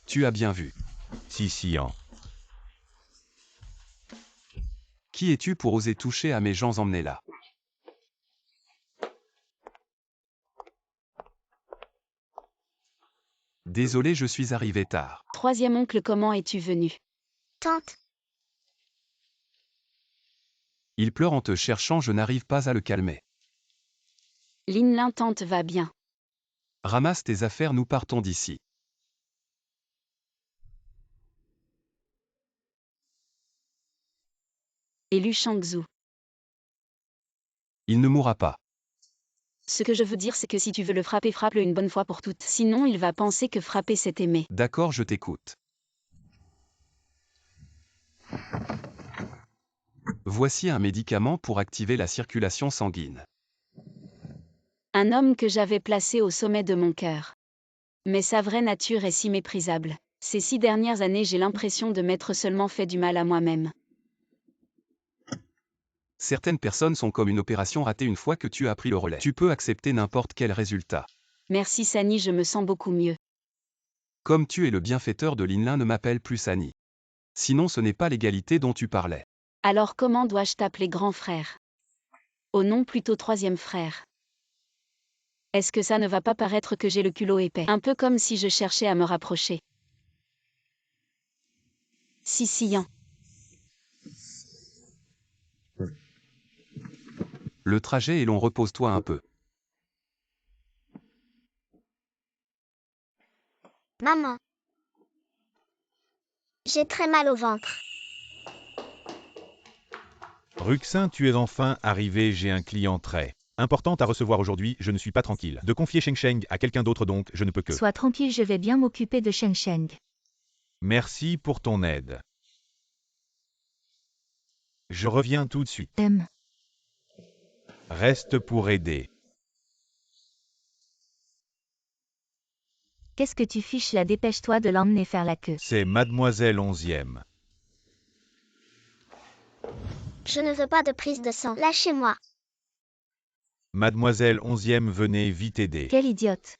Tu as bien vu. Sissian. Qui es-tu pour oser toucher à mes gens? Emmenez-la. Désolé, je suis arrivé tard. Troisième oncle, comment es-tu venu? Tante, Il pleure en te cherchant, je n'arrive pas à le calmer. Lin Lin, tante va bien. Ramasse tes affaires, nous partons d'ici. Et Lu Shangzhou. Il ne mourra pas. Ce que je veux dire, c'est que si tu veux le frapper, frappe-le une bonne fois pour toutes. Sinon, il va penser que frapper, c'est aimer. D'accord, je t'écoute. Voici un médicament pour activer la circulation sanguine. Un homme que j'avais placé au sommet de mon cœur. Mais sa vraie nature est si méprisable. Ces 6 dernières années, j'ai l'impression de m'être seulement fait du mal à moi-même. Certaines personnes sont comme une opération ratée une fois que tu as pris le relais. Tu peux accepter n'importe quel résultat. Merci Sani, je me sens beaucoup mieux. Comme tu es le bienfaiteur de Linlin, ne m'appelle plus Sani. Sinon ce n'est pas l'égalité dont tu parlais. Alors comment dois-je t'appeler grand frère? Oh non, plutôt troisième frère. Est-ce que ça ne va pas paraître que j'ai le culot épais? Un peu comme si je cherchais à me rapprocher. Sicilien. Le trajet est long, repose-toi un peu. Maman. J'ai très mal au ventre. Ruxin, tu es enfin arrivé, j'ai un client très important à recevoir aujourd'hui, je ne suis pas tranquille. De confier Sheng Sheng à quelqu'un d'autre donc, je ne peux que. Sois tranquille, je vais bien m'occuper de Sheng Sheng. Merci pour ton aide. Je reviens tout de suite. Reste pour aider. Qu'est-ce que tu fiches là? Dépêche-toi de l'emmener faire la queue. C'est Mademoiselle 11e. Je ne veux pas de prise de sang. Lâchez-moi. Mademoiselle 11e, venez vite aider. Quelle idiote.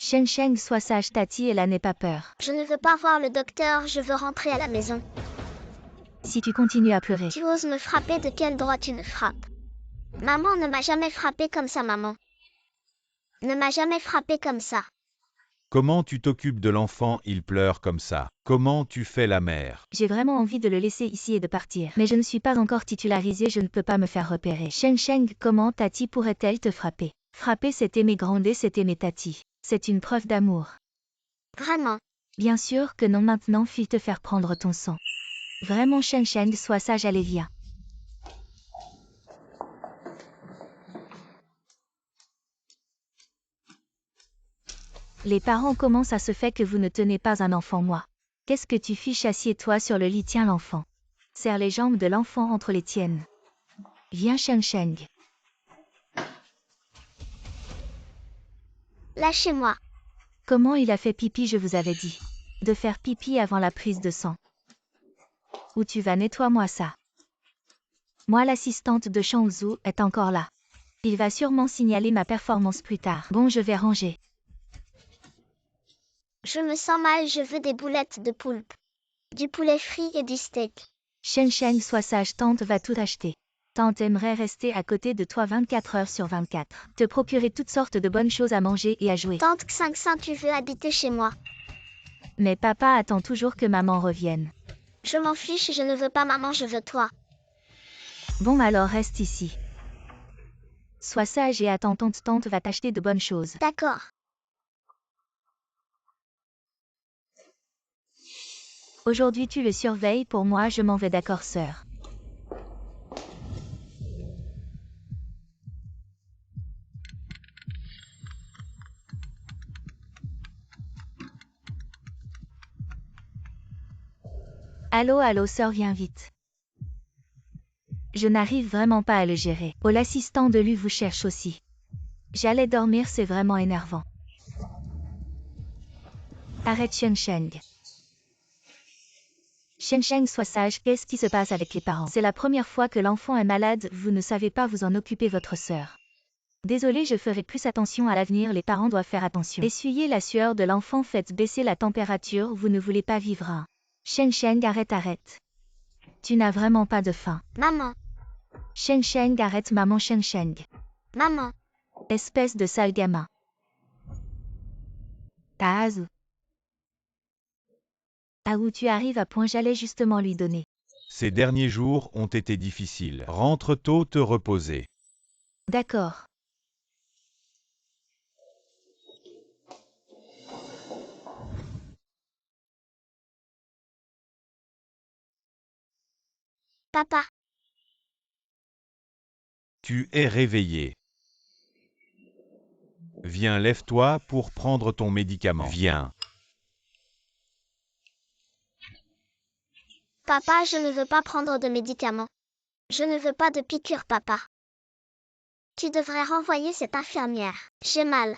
Sheng Sheng, sois sage, Tati, et là n'aie pas peur. Je ne veux pas voir le docteur, je veux rentrer à la maison. Si tu continues à pleurer. Tu oses me frapper, de quel droit tu me frappes? Maman ne m'a jamais frappé comme ça, maman. Ne m'a jamais frappé comme ça. Comment tu t'occupes de l'enfant, il pleure comme ça. Comment tu fais la mère? J'ai vraiment envie de le laisser ici et de partir. Mais je ne suis pas encore titularisée, je ne peux pas me faire repérer. Sheng Sheng, comment Tati pourrait-elle te frapper? Frapper, c'est aimer, gronder, c'est aimer, Tati. C'est une preuve d'amour. Vraiment. Bien sûr que non, maintenant, fille, te faire prendre ton sang. Vraiment, Sheng Sheng, sois sage, allez, viens. Les parents, comment ça se fait que vous ne tenez pas un enfant, moi? Qu'est-ce que tu fiches? Assieds-toi sur le lit, tiens l'enfant. Serre les jambes de l'enfant entre les tiennes. Viens, Sheng Sheng. Lâchez-moi. Comment il a fait pipi? Je vous avais dit de faire pipi avant la prise de sang. Où tu vas? Nettoie-moi ça. Moi, l'assistante de Shangzhou est encore là. Il va sûrement signaler ma performance plus tard. Bon, je vais ranger. Je me sens mal, je veux des boulettes de poulpe. Du poulet frit et du steak. Sheng Sheng, sois sage, tante va tout acheter. Tante aimerait rester à côté de toi 24 heures sur 24. Te procurer toutes sortes de bonnes choses à manger et à jouer. Tante Xingxin, tu veux habiter chez moi? Mais papa attend toujours que maman revienne. Je m'en fiche, je ne veux pas maman, je veux toi. Bon, alors reste ici. Sois sage et attends, tante va t'acheter de bonnes choses. D'accord. Aujourd'hui tu le surveilles pour moi, je m'en vais, d'accord sœur. Allô sœur, viens vite. Je n'arrive vraiment pas à le gérer. Oh, l'assistant de lui vous cherche aussi. J'allais dormir, c'est vraiment énervant. Arrête Sheng Sheng. Sheng Sheng, sois sage, qu'est-ce qui se passe avec les parents? C'est la première fois que l'enfant est malade, vous ne savez pas vous en occuper, votre sœur. Désolé, je ferai plus attention à l'avenir, les parents doivent faire attention. Essuyez la sueur de l'enfant, faites baisser la température, vous ne voulez pas vivre un. Sheng Sheng, arrête. Tu n'as vraiment pas de faim. Maman. Sheng Sheng, arrête maman. Sheng Sheng. Maman. Espèce de sale gamin. Taazu. Ah, où tu arrives à point, j'allais justement lui donner. Ces derniers jours ont été difficiles. Rentre tôt te reposer. D'accord. Papa. Tu es réveillé. Viens, lève-toi pour prendre ton médicament. Viens. Papa, je ne veux pas prendre de médicaments. Je ne veux pas de piqûre, papa. Tu devrais renvoyer cette infirmière. J'ai mal.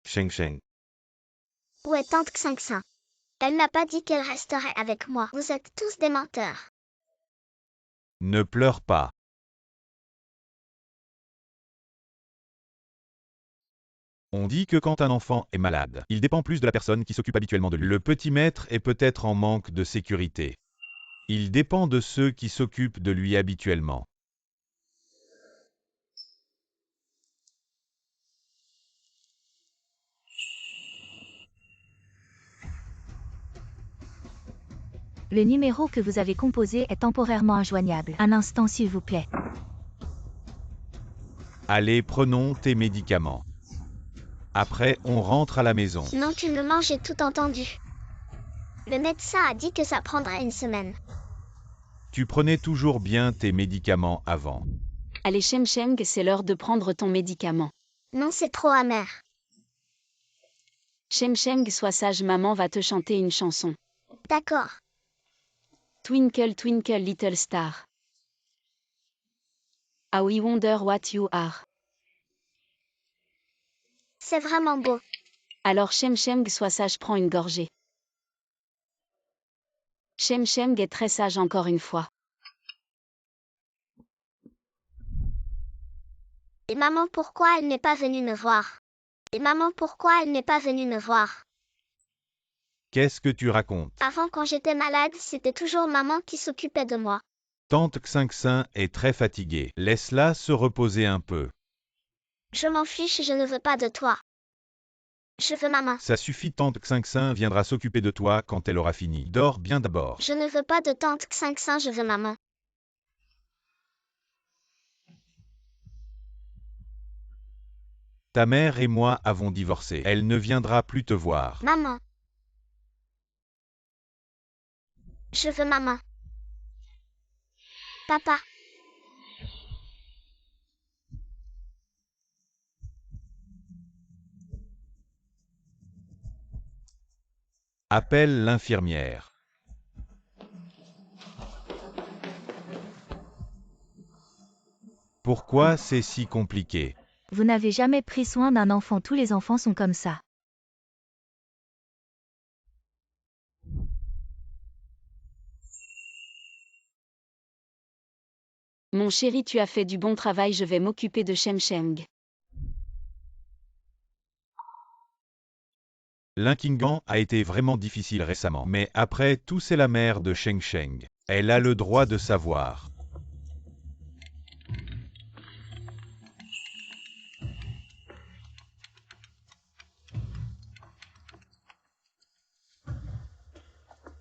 Sheng Sheng. Où est tante Xingxin? Elle n'a pas dit qu'elle resterait avec moi. Vous êtes tous des menteurs. Ne pleure pas. On dit que quand un enfant est malade, il dépend plus de la personne qui s'occupe habituellement de lui. Le petit maître est peut-être en manque de sécurité. Il dépend de ceux qui s'occupent de lui habituellement. Le numéro que vous avez composé est temporairement injoignable. Un instant s'il vous plaît. Allez, prenons tes médicaments. Après, on rentre à la maison. Non, tu me manges, j'ai tout entendu. Le médecin a dit que ça prendrait une semaine. Tu prenais toujours bien tes médicaments avant. Allez Sheng, c'est l'heure de prendre ton médicament. Non, c'est trop amer. Sheng, sois sage, maman va te chanter une chanson. D'accord. Twinkle, twinkle, little star. How I wonder what you are. C'est vraiment beau. Alors Sheng, sois sage, prends une gorgée. Sheng est très sage encore une fois. Et maman, pourquoi elle n'est pas venue me voir? Et maman, pourquoi elle n'est pas venue me voir? Qu'est-ce que tu racontes? Avant, quand j'étais malade, c'était toujours maman qui s'occupait de moi. Tante Xingxin est très fatiguée. Laisse-la se reposer un peu. Je m'en fiche, je ne veux pas de toi. Je veux maman. Ça suffit, tante Xingxin viendra s'occuper de toi quand elle aura fini. Dors bien d'abord. Je ne veux pas de tante Xingxin, je veux maman. Ta mère et moi avons divorcé. Elle ne viendra plus te voir. Maman. Je veux maman. Papa. Appelle l'infirmière. Pourquoi c'est si compliqué? Vous n'avez jamais pris soin d'un enfant, tous les enfants sont comme ça. Mon chéri, tu as fait du bon travail, je vais m'occuper de Sheng. Linkingan a été vraiment difficile récemment, mais après tout c'est la mère de Sheng. Elle a le droit de savoir.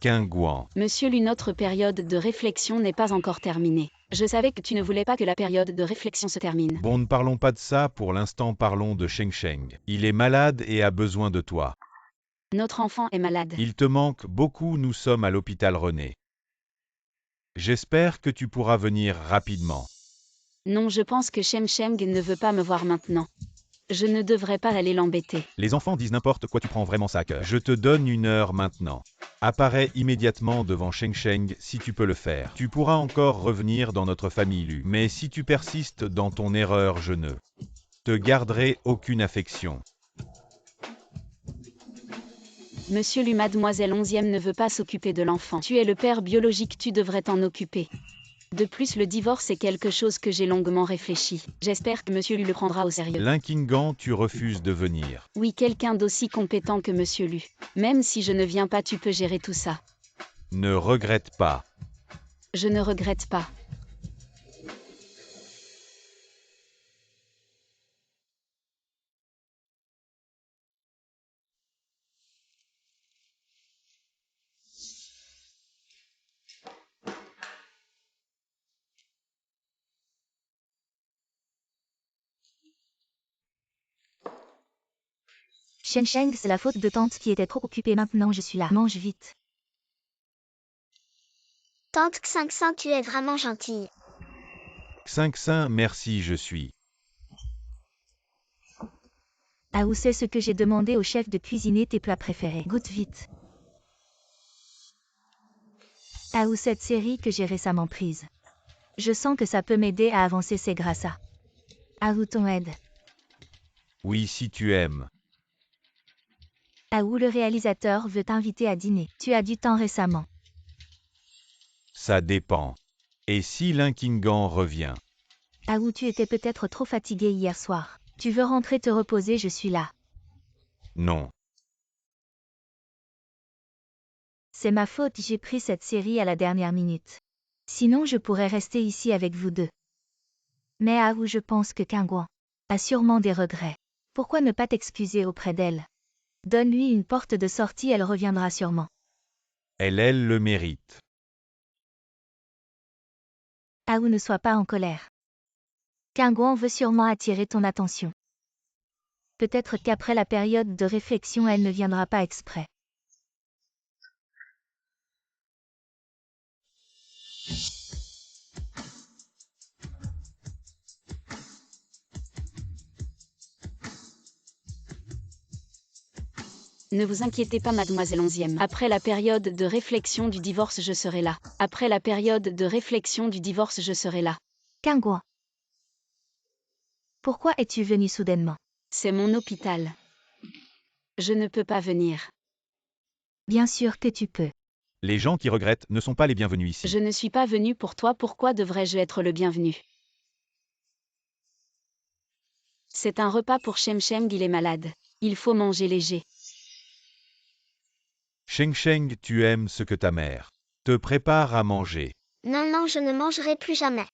Guan. Monsieur Lu, notre période de réflexion n'est pas encore terminée. Je savais que tu ne voulais pas que la période de réflexion se termine. Bon, ne parlons pas de ça pour l'instant, parlons de Sheng. Il est malade et a besoin de toi. Notre enfant est malade. Il te manque beaucoup, nous sommes à l'hôpital René. J'espère que tu pourras venir rapidement. Non, je pense que Sheng ne veut pas me voir maintenant. Je ne devrais pas aller l'embêter. Les enfants disent n'importe quoi, tu prends vraiment ça à cœur. Je te donne 1 heure maintenant. Apparais immédiatement devant Sheng si tu peux le faire. Tu pourras encore revenir dans notre famille Lu. Mais si tu persistes dans ton erreur, je ne te garderai aucune affection. Monsieur Lu, mademoiselle 11e ne veut pas s'occuper de l'enfant. Tu es le père biologique, tu devrais t'en occuper. De plus, le divorce est quelque chose que j'ai longuement réfléchi. J'espère que Monsieur Lu le prendra au sérieux. Linkingan, tu refuses de venir. Oui, quelqu'un d'aussi compétent que Monsieur Lu. Même si je ne viens pas, tu peux gérer tout ça. Ne regrette pas. Je ne regrette pas. Sheng, c'est la faute de tante qui était trop occupée, maintenant je suis là. Mange vite. Tante Xingxin, tu es vraiment gentille. Xingxin, merci, je suis. Ah, où c'est ce que j'ai demandé au chef de cuisiner tes plats préférés. Goûte vite. Ah, où cette série que j'ai récemment prise. Je sens que ça peut m'aider à avancer, c'est grâce à. Ah, où ton aide. Oui, si tu aimes. Ah, où le réalisateur veut t'inviter à dîner. Tu as du temps récemment. Ça dépend. Et si Linkingan revient? Ah, où tu étais peut-être trop fatigué hier soir. Tu veux rentrer te reposer, je suis là. Non. C'est ma faute, j'ai pris cette série à la dernière minute. Sinon je pourrais rester ici avec vous deux. Mais ah, où je pense que Guan a sûrement des regrets. Pourquoi ne pas t'excuser auprès d'elle? Donne-lui une porte de sortie, elle reviendra sûrement. Elle le mérite. Aou ne sois pas en colère. Qingguan veut sûrement attirer ton attention. Peut-être qu'après la période de réflexion elle ne viendra pas exprès. Ne vous inquiétez pas, mademoiselle Onzième. Après la période de réflexion du divorce, je serai là. Après la période de réflexion du divorce, je serai là. Qingguan. Pourquoi es-tu venu soudainement? C'est mon hôpital. Je ne peux pas venir. Bien sûr que tu peux. Les gens qui regrettent ne sont pas les bienvenus ici. Je ne suis pas venu pour toi, pourquoi devrais-je être le bienvenu? C'est un repas pour Sheng, il est malade. Il faut manger léger. Sheng, tu aimes ce que ta mère te prépare à manger. Non, je ne mangerai plus jamais.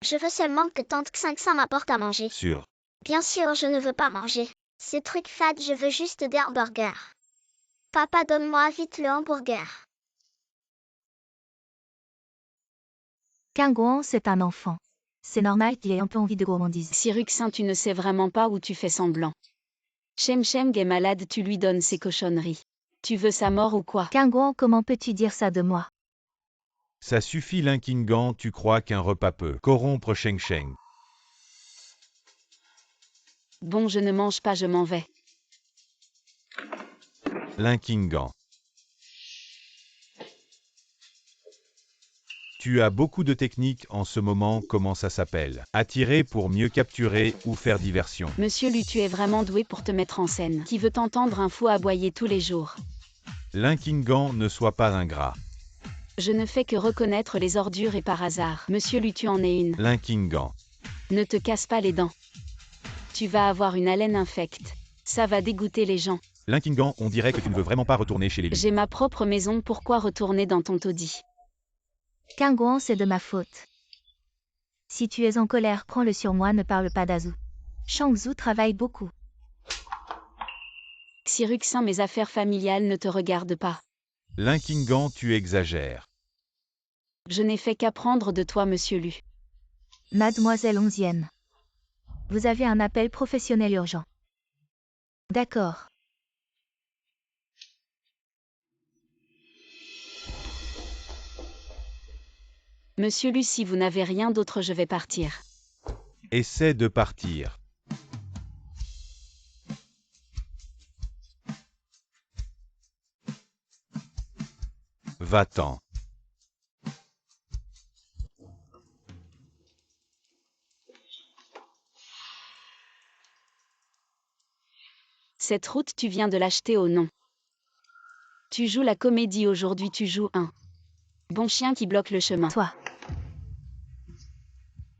Je veux seulement que tante Xingsan m'apporte à manger. Sûr. Bien sûr, je ne veux pas manger. Ces trucs fades, je veux juste des hamburgers. Papa, donne-moi vite le hamburger. Qingguan, c'est un enfant. C'est normal qu'il ait un peu envie de gourmandise. Siruxin, tu ne sais vraiment pas où tu fais semblant. Sheng est malade, tu lui donnes ces cochonneries. Tu veux sa mort ou quoi? Qingguan, comment peux-tu dire ça de moi? Ça suffit, Linkingan, tu crois qu'un repas peut corrompre Sheng. Bon, je ne mange pas, je m'en vais. Linkingan. Tu as beaucoup de techniques en ce moment, comment ça s'appelle? Attirer pour mieux capturer ou faire diversion. Monsieur Lu, tu es vraiment doué pour te mettre en scène. Qui veut entendre un fou aboyer tous les jours? Linkingan, ne sois pas ingrat. Je ne fais que reconnaître les ordures et par hasard. Monsieur Lu, tu en es une. Linkingan. Ne te casse pas les dents. Tu vas avoir une haleine infecte. Ça va dégoûter les gens. Linkingan, on dirait que tu ne veux vraiment pas retourner chez les Lu. J'ai ma propre maison, pourquoi retourner dans ton taudis? Qingguan, c'est de ma faute. Si tu es en colère, prends-le sur moi, ne parle pas d'Azu. Shangzu travaille beaucoup. Siruxin, mes affaires familiales ne te regardent pas. Linkingan, tu exagères. Je n'ai fait qu'apprendre de toi, monsieur Lu. Mademoiselle Onzième. Vous avez un appel professionnel urgent. D'accord. Monsieur Lu, si vous n'avez rien d'autre, je vais partir. Essaie de partir. Va-t'en. Cette route, tu viens de l'acheter au nom. Tu joues la comédie aujourd'hui, tu joues un bon chien qui bloque le chemin. Toi.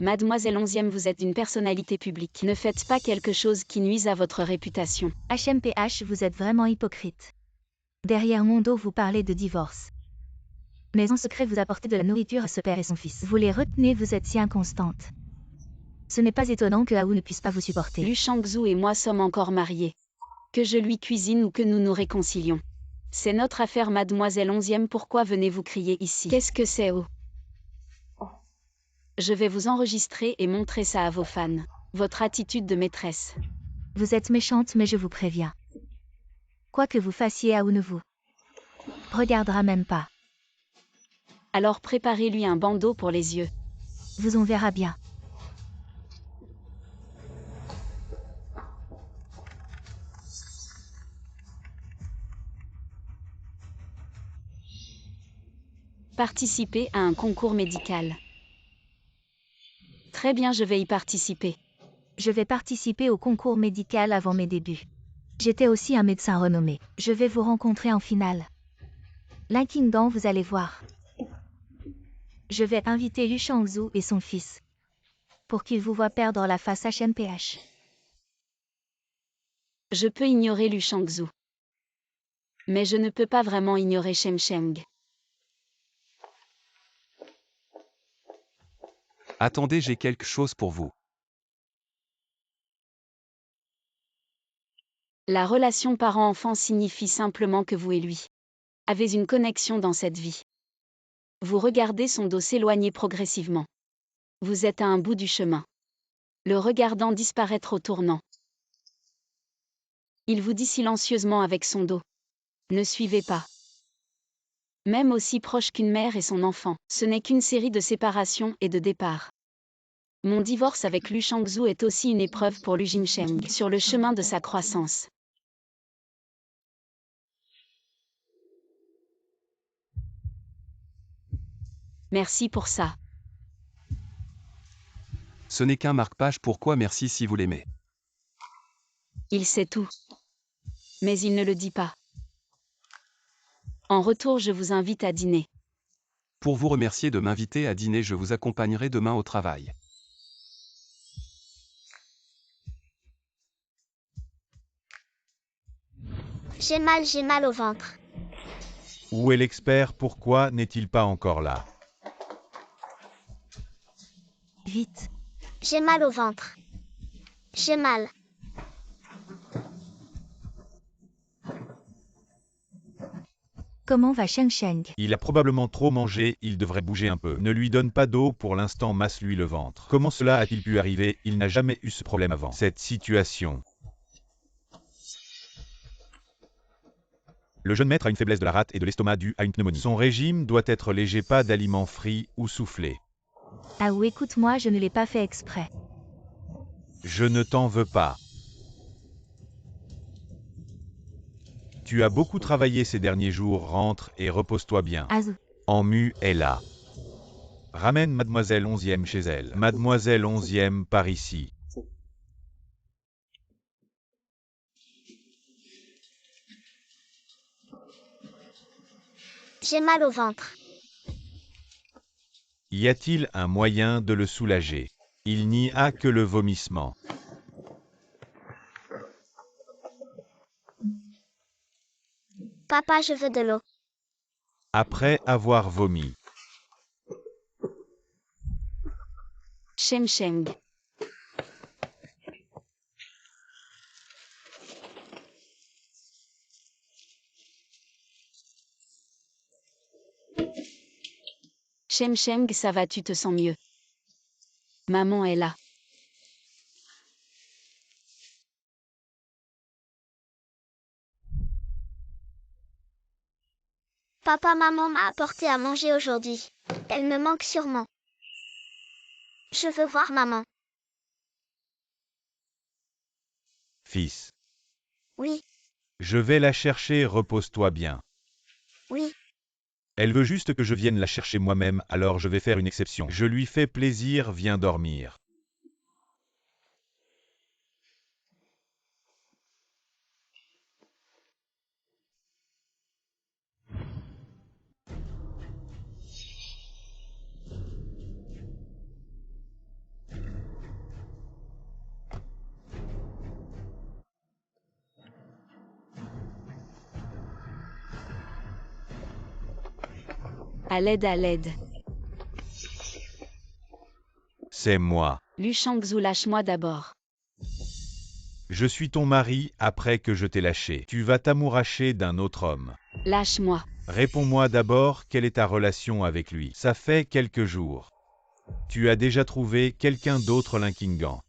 Mademoiselle Onzième, vous êtes une personnalité publique. Ne faites pas quelque chose qui nuise à votre réputation. HMPH, vous êtes vraiment hypocrite. Derrière mon dos, vous parlez de divorce. Mais en secret, vous apportez de la nourriture à ce père et son fils. Vous les retenez, vous êtes si inconstante. Ce n'est pas étonnant que Aou ne puisse pas vous supporter. Lu Shangzu et moi sommes encore mariés. Que je lui cuisine ou que nous nous réconcilions. C'est notre affaire, mademoiselle Onzième, pourquoi venez-vous crier ici? Qu'est-ce que c'est, oh? Je vais vous enregistrer et montrer ça à vos fans. Votre attitude de maîtresse. Vous êtes méchante, mais je vous préviens. Quoi que vous fassiez, Aou ne vous regardera même pas. Alors préparez-lui un bandeau pour les yeux. Vous en verra bien. Participer à un concours médical. Très bien, je vais y participer. Je vais participer au concours médical avant mes débuts. J'étais aussi un médecin renommé. Je vais vous rencontrer en finale. Linkingan, vous allez voir. Je vais inviter Lu Shangzu et son fils. Pour qu'ils vous voient perdre la face HMPH. Je peux ignorer Lu Shangzu. Mais je ne peux pas vraiment ignorer Sheng. Attendez, j'ai quelque chose pour vous. La relation parent-enfant signifie simplement que vous et lui avez une connexion dans cette vie. Vous regardez son dos s'éloigner progressivement. Vous êtes à un bout du chemin. Le regardant disparaître au tournant. Il vous dit silencieusement avec son dos. Ne suivez pas. Même aussi proche qu'une mère et son enfant, ce n'est qu'une série de séparations et de départs. Mon divorce avec Lu Shangzu est aussi une épreuve pour Lu Jinsheng sur le chemin de sa croissance. Merci pour ça. Ce n'est qu'un marque-page, pourquoi merci si vous l'aimez. Il sait tout. Mais il ne le dit pas. En retour, je vous invite à dîner. Pour vous remercier de m'inviter à dîner, je vous accompagnerai demain au travail. J'ai mal au ventre. Où est l'expert? Pourquoi n'est-il pas encore là? Vite. J'ai mal au ventre. J'ai mal. Comment va Sheng Sheng? Il a probablement trop mangé, il devrait bouger un peu. Ne lui donne pas d'eau pour l'instant, masse-lui le ventre. Comment cela a-t-il pu arriver? Il n'a jamais eu ce problème avant. Cette situation. Le jeune maître a une faiblesse de la rate et de l'estomac due à une pneumonie. Son régime doit être léger, pas d'aliments frits ou soufflés. Ah ou écoute-moi, je ne l'ai pas fait exprès. Je ne t'en veux pas. Tu as beaucoup travaillé ces derniers jours, rentre et repose-toi bien. Azu. Emmu est là. Ramène Mademoiselle 11e chez elle. Mademoiselle 11e par ici. J'ai mal au ventre. Y a-t-il un moyen de le soulager? Il n'y a que le vomissement. Papa, je veux de l'eau. Après avoir vomi. Sheng Sheng. Sheng Sheng, ça va, tu te sens mieux? Maman est là. Papa, maman m'a apporté à manger aujourd'hui. Elle me manque sûrement. Je veux voir maman. Fils. Oui, Je vais la chercher, repose-toi bien. oui. Elle veut juste que je vienne la chercher moi-même, alors je vais faire une exception. Je lui fais plaisir, viens dormir. À l'aide, à l'aide. C'est moi. Lu Shangzu, lâche-moi d'abord. Je suis ton mari après que je t'ai lâché. Tu vas t'amouracher d'un autre homme. Lâche-moi. Réponds-moi d'abord, quelle est ta relation avec lui? Ça fait quelques jours. Tu as déjà trouvé quelqu'un d'autre Linkingan.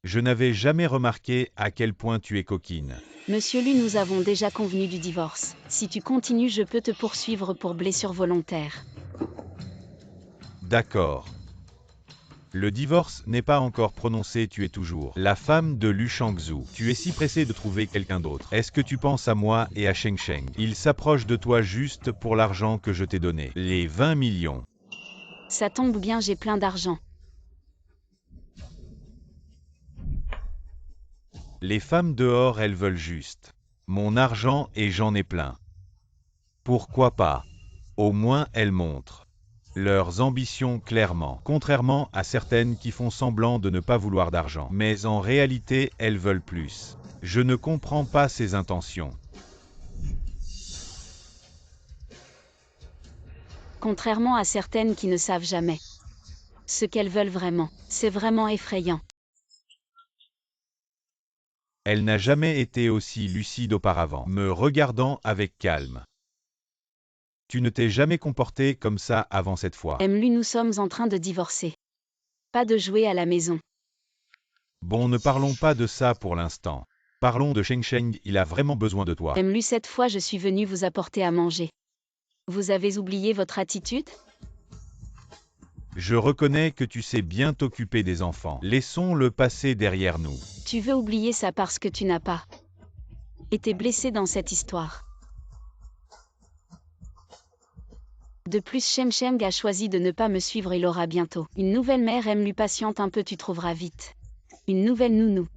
Je n'avais jamais remarqué à quel point tu es coquine. Monsieur Lu, nous avons déjà convenu du divorce. Si tu continues, je peux te poursuivre pour blessure volontaire. D'accord. Le divorce n'est pas encore prononcé, tu es toujours la femme de Lu Shangzu. Tu es si pressé de trouver quelqu'un d'autre. Est-ce que tu penses à moi et à Sheng Sheng? Il s'approche de toi juste pour l'argent que je t'ai donné. Les 20 millions. Ça tombe bien, j'ai plein d'argent. Les femmes dehors, elles veulent juste mon argent et j'en ai plein. Pourquoi pas? Au moins elles montrent leurs ambitions clairement, contrairement à certaines qui font semblant de ne pas vouloir d'argent. Mais en réalité, elles veulent plus. Je ne comprends pas ces intentions. Contrairement à certaines qui ne savent jamais ce qu'elles veulent vraiment. C'est vraiment effrayant. Elle n'a jamais été aussi lucide auparavant, me regardant avec calme. Tu ne t'es jamais comporté comme ça avant cette fois. Emlu, nous sommes en train de divorcer. Pas de jouer à la maison. Bon, ne parlons pas de ça pour l'instant. Parlons de Sheng Sheng, il a vraiment besoin de toi. Emlu, cette fois je suis venue vous apporter à manger. Vous avez oublié votre attitude? Je reconnais que tu sais bien t'occuper des enfants. Laissons le passé derrière nous. Tu veux oublier ça parce que tu n'as pas été blessé dans cette histoire. De plus, Shem Sheng a choisi de ne pas me suivre, il aura bientôt une nouvelle mère. Emlu, patiente un peu, tu trouveras vite une nouvelle nounou.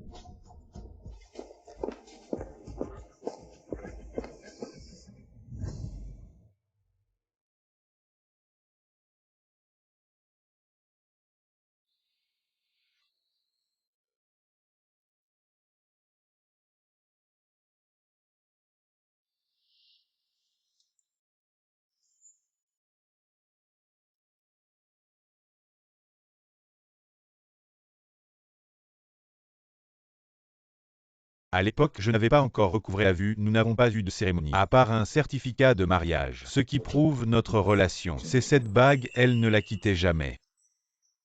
À l'époque, je n'avais pas encore recouvré la vue, nous n'avons pas eu de cérémonie, à part un certificat de mariage, ce qui prouve notre relation. C'est cette bague, elle ne la quittait jamais.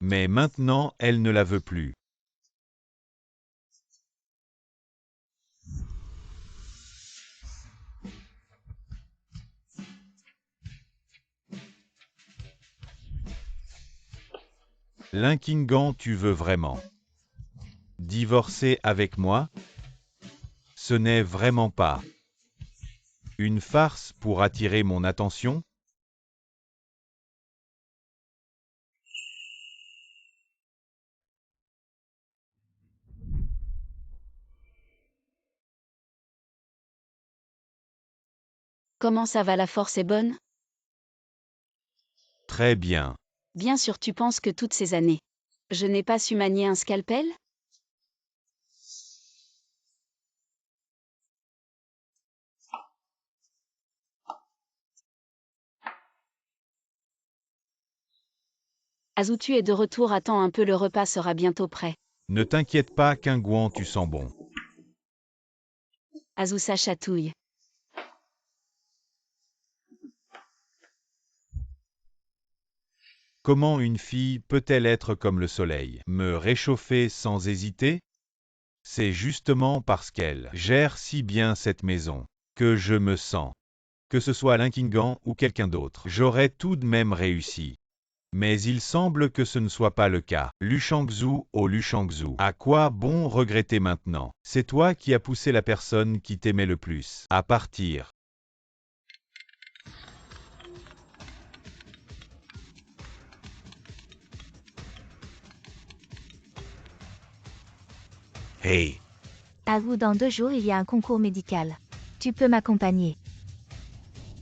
Mais maintenant, elle ne la veut plus. Linkingan, tu veux vraiment divorcer avec moi? Ce n'est vraiment pas une farce pour attirer mon attention? Comment ça va, la force est bonne? Très bien. Bien sûr, tu penses que toutes ces années, je n'ai pas su manier un scalpel? Azu, tu es de retour, attends un peu, le repas sera bientôt prêt. Ne t'inquiète pas, Kingouan, tu sens bon. Azu, ça chatouille. Comment une fille peut-elle être comme le soleil, me réchauffer sans hésiter? C'est justement parce qu'elle gère si bien cette maison que je me sens. Que ce soit Linkingan ou quelqu'un d'autre, j'aurais tout de même réussi. Mais il semble que ce ne soit pas le cas. Lu Shangzhu, oh Lu Shangzhu, à quoi bon regretter maintenant? C'est toi qui as poussé la personne qui t'aimait le plus à partir. Hey, À vous, dans 2 jours, il y a un concours médical. Tu peux m'accompagner.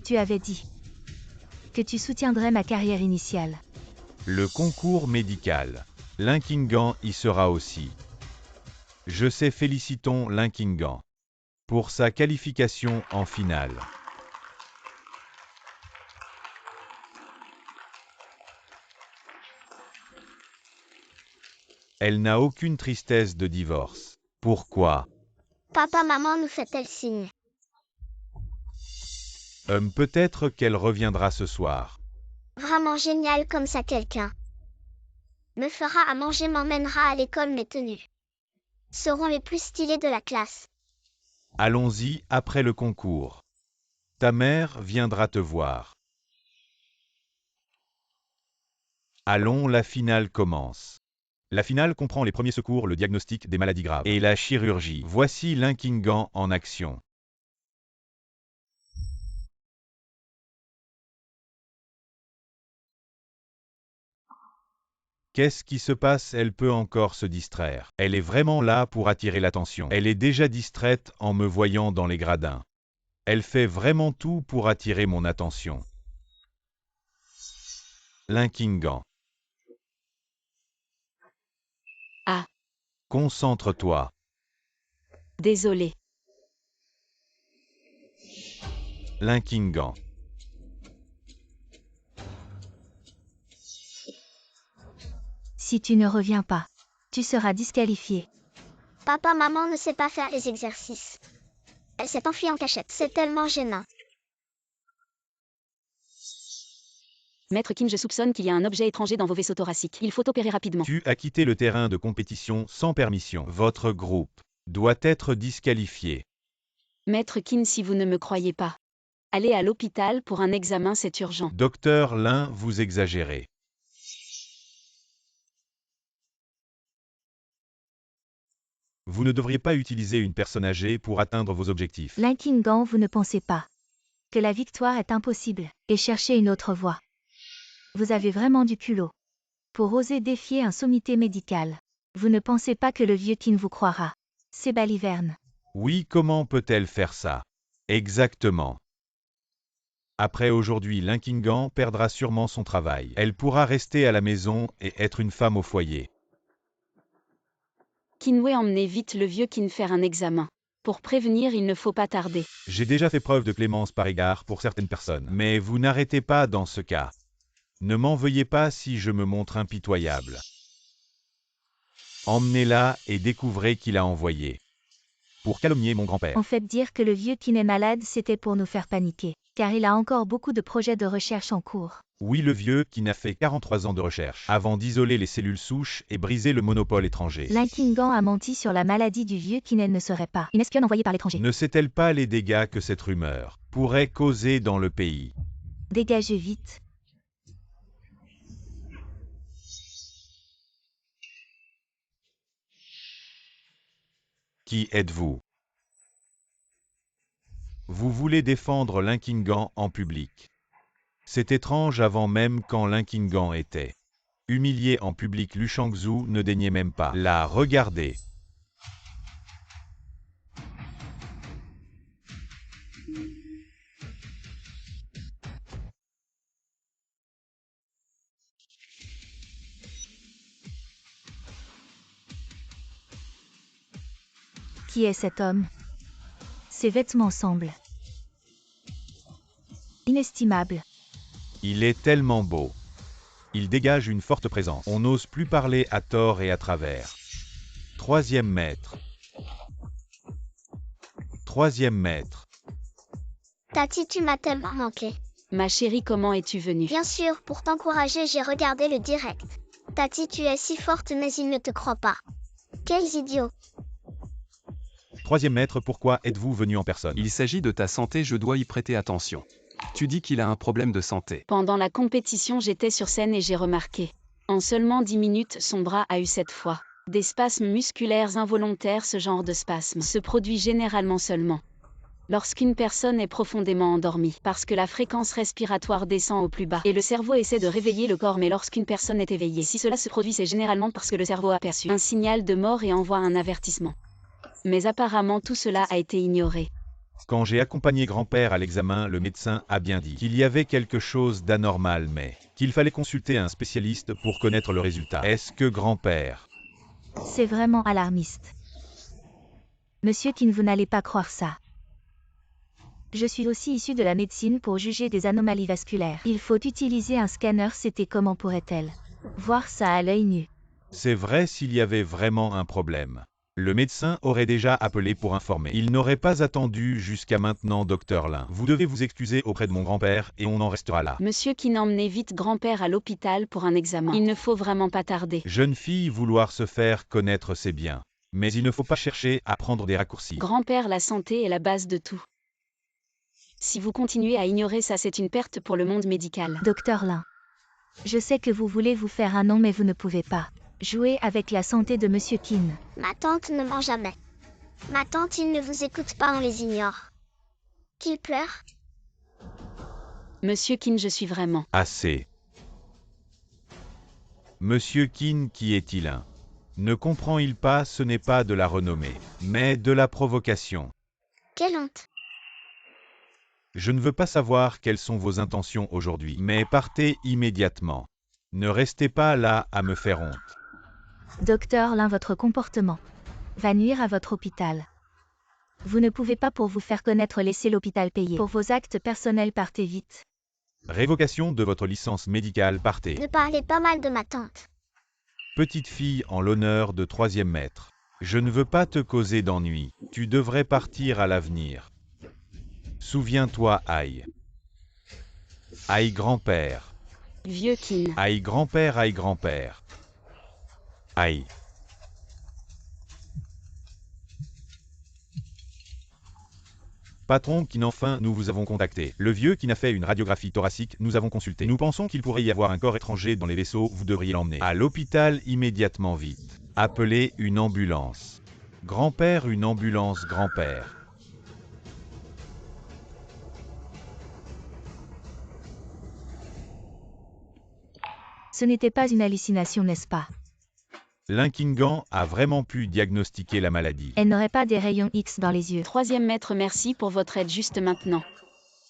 Tu avais dit que tu soutiendrais ma carrière initiale. le concours médical. Linkingan y sera aussi. Je sais, félicitons Linkingan pour sa qualification en finale. Elle n'a aucune tristesse de divorce. Pourquoi? Papa, maman nous fait-elle signe? Peut-être qu'elle reviendra ce soir. Vraiment génial comme ça, quelqu'un me fera à manger, m'emmènera à l'école, mes tenues seront les plus stylées de la classe. Allons-y après le concours. Ta mère viendra te voir. Allons, la finale commence. La finale comprend les premiers secours, le diagnostic des maladies graves et la chirurgie. Voici Linkingan en action. Qu'est-ce qui se passe? Elle peut encore se distraire. Elle est vraiment là pour attirer l'attention. Elle est déjà distraite en me voyant dans les gradins. Elle fait vraiment tout pour attirer mon attention. Linkingan. Ah, Concentre-toi. désolé. Linkingan. Si tu ne reviens pas, tu seras disqualifié. Papa, maman ne sait pas faire les exercices. Elle s'est enfuie en cachette. C'est tellement gênant. Maître Qin, je soupçonne qu'il y a un objet étranger dans vos vaisseaux thoraciques. Il faut opérer rapidement. Tu as quitté le terrain de compétition sans permission. Votre groupe doit être disqualifié. Maître Qin, si vous ne me croyez pas, allez à l'hôpital pour un examen, c'est urgent. Docteur Lin, vous exagérez. Vous ne devriez pas utiliser une personne âgée pour atteindre vos objectifs. Lin Qinggang, vous ne pensez pas que la victoire est impossible et cherchez une autre voie. Vous avez vraiment du culot pour oser défier un sommité médical. Vous ne pensez pas que le vieux Qin vous croira. C'est baliverne. Oui, comment peut-elle faire ça? Exactement. Après aujourd'hui, Lin Qinggang perdra sûrement son travail. Elle pourra rester à la maison et être une femme au foyer. Qinwei, emmenez vite le vieux Qin faire un examen. Pour prévenir, il ne faut pas tarder. J'ai déjà fait preuve de clémence par égard pour certaines personnes, mais vous n'arrêtez pas dans ce cas. Ne m'en veuillez pas si je me montre impitoyable. Emmenez-la et découvrez qui l'a envoyé. Pour calomnier mon grand-père. En fait, dire que le vieux Qin est malade, c'était pour nous faire paniquer, car il a encore beaucoup de projets de recherche en cours. Oui, le vieux qui n'a fait 43 ans de recherche avant d'isoler les cellules souches et briser le monopole étranger. Lin Qinggang a menti sur la maladie du vieux Qin, elle ne serait pas une espionne envoyée par l'étranger. Ne sait-elle pas les dégâts que cette rumeur pourrait causer dans le pays? Dégagez vite. Qui êtes-vous? Vous voulez défendre Lin Qinggang en public. C'est étrange, avant même quand Lin Qinggang était humilié en public, Lu Shangzhu ne daignait même pas la regarder. Qui est cet homme? Ses vêtements semblent inestimables. Il est tellement beau. Il dégage une forte présence. On n'ose plus parler à tort et à travers. Troisième maître. Troisième maître. Tati, tu m'as tellement manqué. Ma chérie, comment es-tu venue? Bien sûr, pour t'encourager, j'ai regardé le direct. Tati, tu es si forte, mais ils ne te croient pas. Quels idiots. Troisième maître, pourquoi êtes-vous venu en personne? Il s'agit de ta santé, je dois y prêter attention. Tu dis qu'il a un problème de santé. Pendant la compétition, j'étais sur scène et j'ai remarqué. En seulement 10 minutes, son bras a eu cette fois des spasmes musculaires involontaires. Ce genre de spasme se produit généralement seulement lorsqu'une personne est profondément endormie, parce que la fréquence respiratoire descend au plus bas et le cerveau essaie de réveiller le corps. Mais lorsqu'une personne est éveillée, si cela se produit, c'est généralement parce que le cerveau a perçu un signal de mort et envoie un avertissement. Mais apparemment tout cela a été ignoré. Quand j'ai accompagné grand-père à l'examen, le médecin a bien dit qu'il y avait quelque chose d'anormal, mais qu'il fallait consulter un spécialiste pour connaître le résultat. Est-ce que grand-père? C'est vraiment alarmiste. Monsieur Qin, vous n'allez pas croire ça. Je suis aussi issu de la médecine pour juger des anomalies vasculaires. Il faut utiliser un scanner. C'était comment pourrait-elle voir ça à l'œil nu? C'est vrai, s'il y avait vraiment un problème, le médecin aurait déjà appelé pour informer. Il n'aurait pas attendu jusqu'à maintenant, docteur Lin. Vous devez vous excuser auprès de mon grand-père et on en restera là. Monsieur Qin, emmenez vite grand-père à l'hôpital pour un examen. Il ne faut vraiment pas tarder. Jeune fille, vouloir se faire connaître, c'est bien. Mais il ne faut pas chercher à prendre des raccourcis. Grand-père, la santé est la base de tout. Si vous continuez à ignorer ça, c'est une perte pour le monde médical. Docteur Lin, je sais que vous voulez vous faire un nom, mais vous ne pouvez pas jouer avec la santé de Monsieur Qin. Ma tante ne ment jamais. Ma tante, ils ne vous écoutent pas, on les ignore. Qu'ils pleurent? Monsieur Qin, je suis vraiment... Assez. Monsieur Qin, qui est-il un? Ne comprend-il pas, ce n'est pas de la renommée, mais de la provocation. Quelle honte. Je ne veux pas savoir quelles sont vos intentions aujourd'hui, mais partez immédiatement. Ne restez pas là à me faire honte. Docteur Lin, votre comportement va nuire à votre hôpital. Vous ne pouvez pas, pour vous faire connaître, laisser l'hôpital payer pour vos actes personnels. Partez vite. Révocation de votre licence médicale, partez. Ne parlez pas mal de ma tante. Petite fille, en l'honneur de troisième maître. Je ne veux pas te causer d'ennui. Tu devrais partir à l'avenir. Souviens-toi, aïe. Aïe, grand-père. Vieux Kin. Aïe grand-père, aïe grand-père. Aïe. Patron Kin, enfin, nous vous avons contacté. Le vieux Kin a fait une radiographie thoracique, nous avons consulté. Nous pensons qu'il pourrait y avoir un corps étranger dans les vaisseaux, vous devriez l'emmener à l'hôpital immédiatement vite. Appelez une ambulance. Grand-père, une ambulance, grand-père. Ce n'était pas une hallucination, n'est-ce pas? Linkingan a vraiment pu diagnostiquer la maladie. Elle n'aurait pas des rayons X dans les yeux. Troisième maître, merci pour votre aide juste maintenant.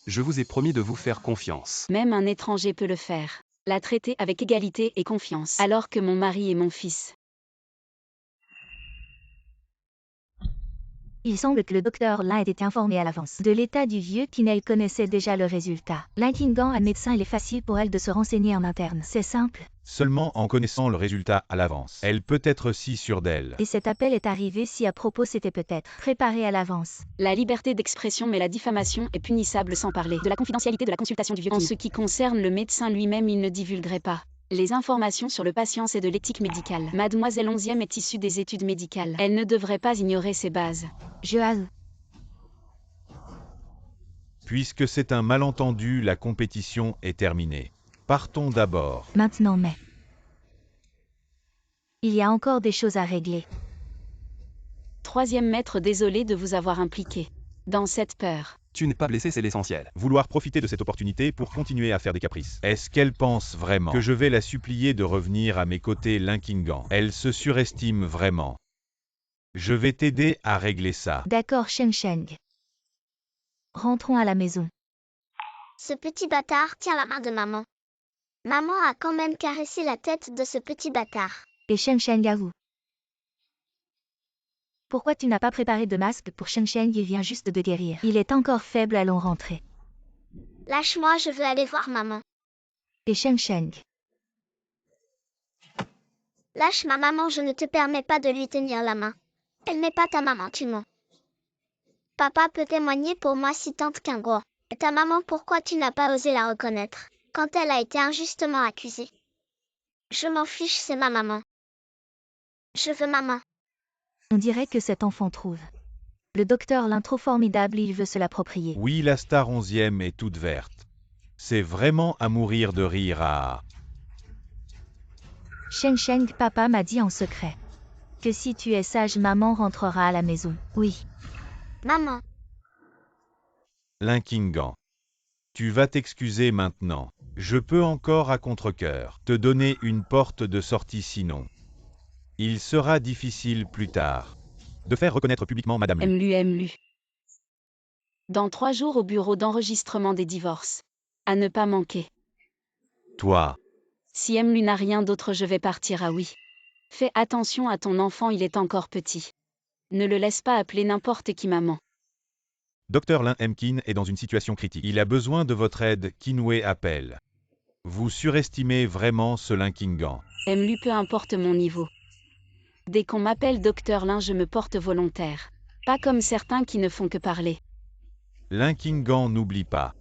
Je vous ai promis de vous faire confiance. Même un étranger peut le faire. La traiter avec égalité et confiance. Alors que mon mari et mon fils. Il semble que le docteur Lin ait été informé à l'avance de l'état du vieux Kinel connaissait déjà le résultat. Linkingan est médecin, il est facile pour elle de se renseigner en interne. C'est simple. Seulement en connaissant le résultat à l'avance. Elle peut être si sûre d'elle. Et cet appel est arrivé si à propos c'était peut-être préparé à l'avance. La liberté d'expression mais la diffamation est punissable sans parler de la confidentialité de la consultation du vieux Kin. En ce qui concerne le médecin lui-même, il ne divulguerait pas les informations sur le patient, c'est de l'éthique médicale. Mademoiselle 11e est issue des études médicales. Elle ne devrait pas ignorer ses bases. Puisque c'est un malentendu, la compétition est terminée. Partons d'abord. Maintenant mais. Il y a encore des choses à régler. Troisième maître, désolé de vous avoir impliqué dans cette peur. Tu n'es pas blessé, c'est l'essentiel. Vouloir profiter de cette opportunité pour continuer à faire des caprices. Est-ce qu'elle pense vraiment que je vais la supplier de revenir à mes côtés, Linkingan? Elle se surestime vraiment. Je vais t'aider à régler ça. D'accord, Sheng Sheng. Rentrons à la maison. Ce petit bâtard tient la main de maman. Maman a quand même caressé la tête de ce petit bâtard. Et Sheng Sheng avoue. Pourquoi tu n'as pas préparé de masque pour Sheng Sheng? Il vient juste de guérir. Il est encore faible, allons rentrer. Lâche-moi, je veux aller voir maman. Et Sheng Sheng. Lâche ma maman, je ne te permets pas de lui tenir la main. Elle n'est pas ta maman, tu mens. Papa peut témoigner pour moi si tant qu'un gros. Et ta maman, pourquoi tu n'as pas osé la reconnaître quand elle a été injustement accusée? Je m'en fiche, c'est ma maman. Je veux maman. On dirait que cet enfant trouve le docteur Lin trop formidable, il veut se l'approprier. Oui, la star 11e est toute verte. C'est vraiment à mourir de rire à... Sheng Sheng, papa m'a dit en secret que si tu es sage, maman rentrera à la maison. Oui. Maman. Linkingan. Tu vas t'excuser maintenant. Je peux encore à contre-cœur te donner une porte de sortie, sinon il sera difficile plus tard de faire reconnaître publiquement Madame Lu. MLU. Dans 3 jours au bureau d'enregistrement des divorces. À ne pas manquer. Toi, Si MLU n'a rien d'autre, je vais partir à oui. Fais attention à ton enfant, il est encore petit. Ne le laisse pas appeler n'importe qui maman. Dr Lin Mkin est dans une situation critique. Il a besoin de votre aide, Kinwei appelle. Vous surestimez vraiment ce Linkingan. MLU, peu importe mon niveau. Dès qu'on m'appelle Docteur Lin, je me porte volontaire. Pas comme certains qui ne font que parler. Linkingan, n'oublie pas.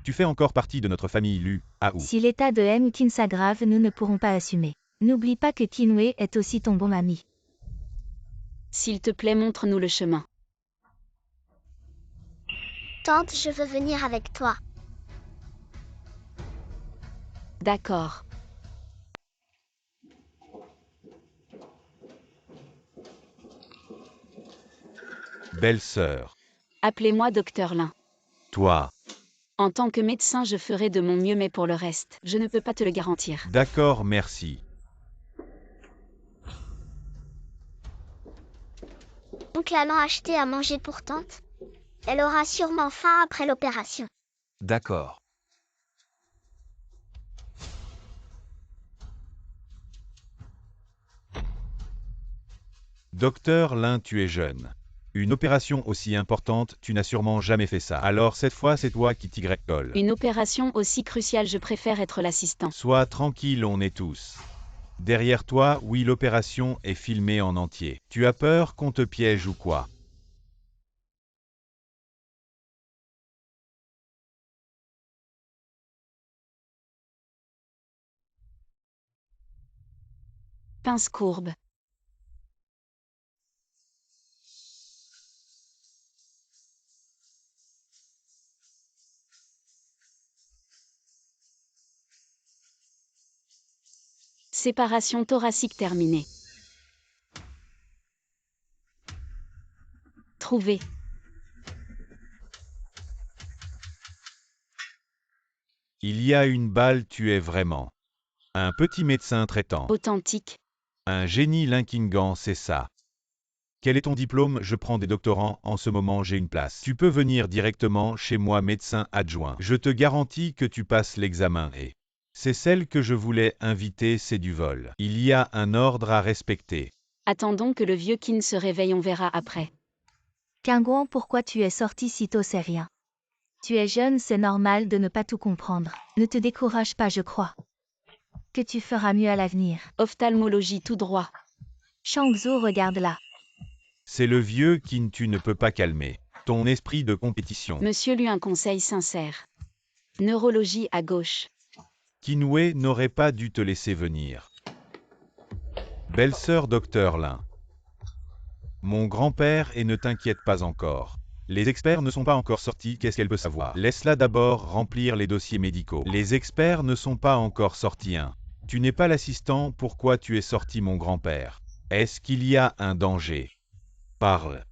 Tu fais encore partie de notre famille Lu, à ou. Si l'état de Mkin s'aggrave, nous ne pourrons pas assumer. N'oublie pas que Kinwei est aussi ton bon ami. S'il te plaît, montre-nous le chemin. Tante, je veux venir avec toi. D'accord. Belle-sœur. Appelez-moi Docteur Lin. Toi. En tant que médecin, je ferai de mon mieux, mais pour le reste, je ne peux pas te le garantir. D'accord, merci. Oncle allant acheter à manger pour tante. Elle aura sûrement faim après l'opération. D'accord. Docteur Lin, tu es jeune. Une opération aussi importante, tu n'as sûrement jamais fait ça. Alors cette fois, c'est toi qui t'y colle. Une opération aussi cruciale, je préfère être l'assistant. Sois tranquille, on est tous. Derrière toi, oui, l'opération est filmée en entier. Tu as peur qu'on te piège ou quoi? Pince courbe. Séparation thoracique terminée. Trouvé. Il y a une balle, tu es vraiment un petit médecin traitant. Authentique. Un génie Linkingan, c'est ça. Quel est ton diplôme? Je prends des doctorants, en ce moment j'ai une place. Tu peux venir directement chez moi, médecin adjoint. Je te garantis que tu passes l'examen et... C'est celle que je voulais inviter, c'est du vol. Il y a un ordre à respecter. Attendons que le vieux Qin se réveille, on verra après. Kingguang, pourquoi tu es sorti si tôt, c'est rien. Tu es jeune, c'est normal de ne pas tout comprendre. Ne te décourage pas, je crois. Que tu feras mieux à l'avenir. Ophtalmologie tout droit. Shangzhou, regarde là. C'est le vieux Qin, tu ne peux pas calmer ton esprit de compétition. Monsieur lui un conseil sincère. Neurologie à gauche. Qinwei n'aurait pas dû te laisser venir. Belle-sœur docteur Lin. Mon grand-père et ne t'inquiète pas encore. Les experts ne sont pas encore sortis, qu'est-ce qu'elle peut savoir? Laisse-la d'abord remplir les dossiers médicaux. Les experts ne sont pas encore sortis. Tu n'es pas l'assistant, pourquoi tu es sorti, mon grand-père? Est-ce qu'il y a un danger? Parle.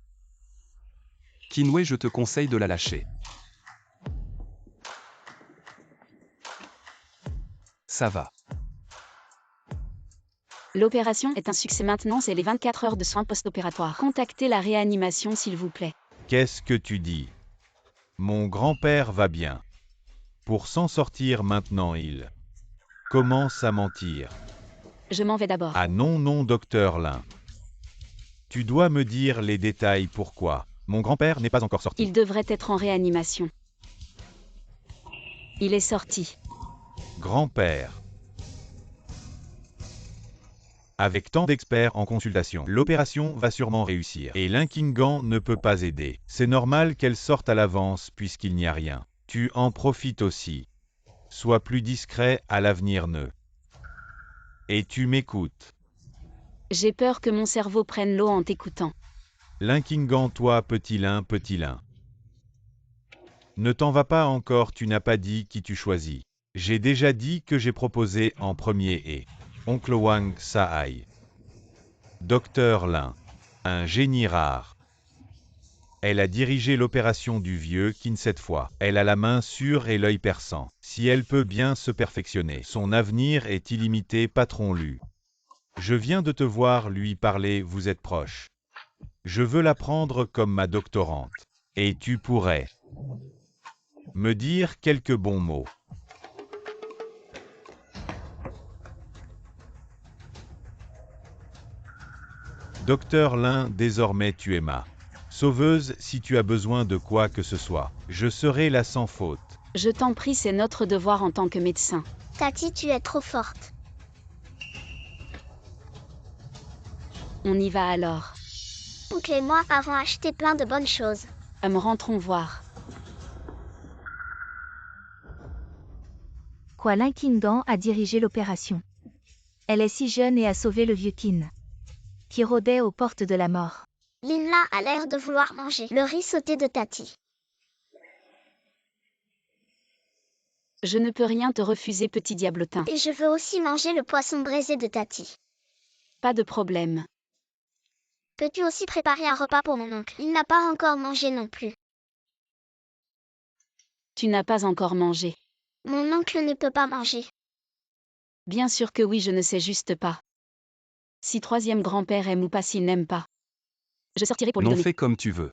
Qinwei, je te conseille de la lâcher. Ça va. L'opération est un succès maintenant, c'est les 24 heures de soins post-opératoires. Contactez la réanimation s'il vous plaît. Qu'est-ce que tu dis? Mon grand-père va bien. Pour s'en sortir maintenant, il commence à mentir. Je m'en vais d'abord. Ah non, non, docteur Lin. Tu dois me dire les détails, pourquoi? Mon grand-père n'est pas encore sorti. Il devrait être en réanimation. Il est sorti. Grand-père. Avec tant d'experts en consultation, l'opération va sûrement réussir. Et Linkingan ne peut pas aider. C'est normal qu'elle sorte à l'avance puisqu'il n'y a rien. Tu en profites aussi. Sois plus discret à l'avenir, ne. Et tu m'écoutes. J'ai peur que mon cerveau prenne l'eau en t'écoutant. Linkingan, toi, petit lin, petit lin. Ne t'en va pas encore, tu n'as pas dit qui tu choisis. J'ai déjà dit que j'ai proposé en premier et... Oncle Wang Saai. Docteur Lin. Un génie rare. Elle a dirigé l'opération du vieux Qin cette fois. Elle a la main sûre et l'œil perçant. Si elle peut bien se perfectionner, son avenir est illimité, patron Lu. Je viens de te voir lui parler, vous êtes proche. Je veux la prendre comme ma doctorante. Et tu pourrais me dire quelques bons mots. Docteur Lin, désormais tu es ma sauveuse, si tu as besoin de quoi que ce soit. Je serai là sans faute. Je t'en prie, c'est notre devoir en tant que médecin. Tati, tu es trop forte. On y va alors. Oncle et moi avons acheté plein de bonnes choses. Rentrons voir. Quoi, Linkingan a dirigé l'opération. Elle est si jeune et a sauvé le vieux Qin, qui rôdait aux portes de la mort. Linla a l'air de vouloir manger le riz sauté de Tati. Je ne peux rien te refuser, petit diablotin. Et je veux aussi manger le poisson braisé de Tati. Pas de problème. Peux-tu aussi préparer un repas pour mon oncle? Il n'a pas encore mangé non plus. Tu n'as pas encore mangé. Mon oncle ne peut pas manger. Bien sûr que oui, je ne sais juste pas. Si troisième grand-père aime ou pas, s'il n'aime pas. Je sortirai pour lui Non, donner. fais comme tu veux.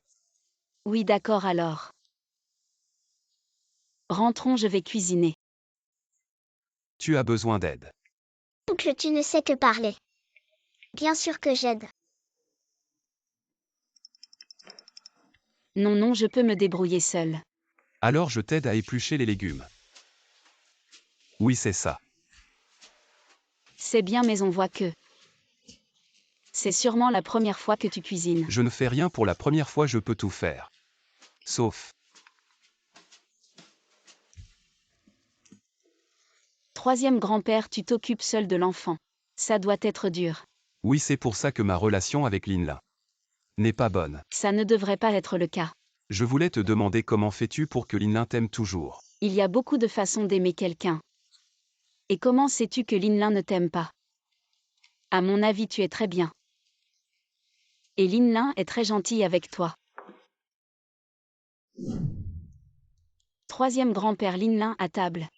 Oui, d'accord alors. Rentrons, je vais cuisiner. Tu as besoin d'aide. Oncle, tu ne sais que parler. Bien sûr que j'aide. Non, non, je peux me débrouiller seule. Alors je t'aide à éplucher les légumes. Oui, c'est ça. C'est bien, mais on voit que... C'est sûrement la première fois que tu cuisines. Je ne fais rien pour la première fois, je peux tout faire. Sauf... Troisième grand-père, tu t'occupes seul de l'enfant. Ça doit être dur. Oui, c'est pour ça que ma relation avec Linla n'est pas bonne. Ça ne devrait pas être le cas. Je voulais te demander comment fais-tu pour que Linla t'aime toujours. Il y a beaucoup de façons d'aimer quelqu'un. Et comment sais-tu que Linlin ne t'aime pas? À mon avis, tu es très bien. Et Linlin est très gentille avec toi. Troisième grand-père Linlin à table.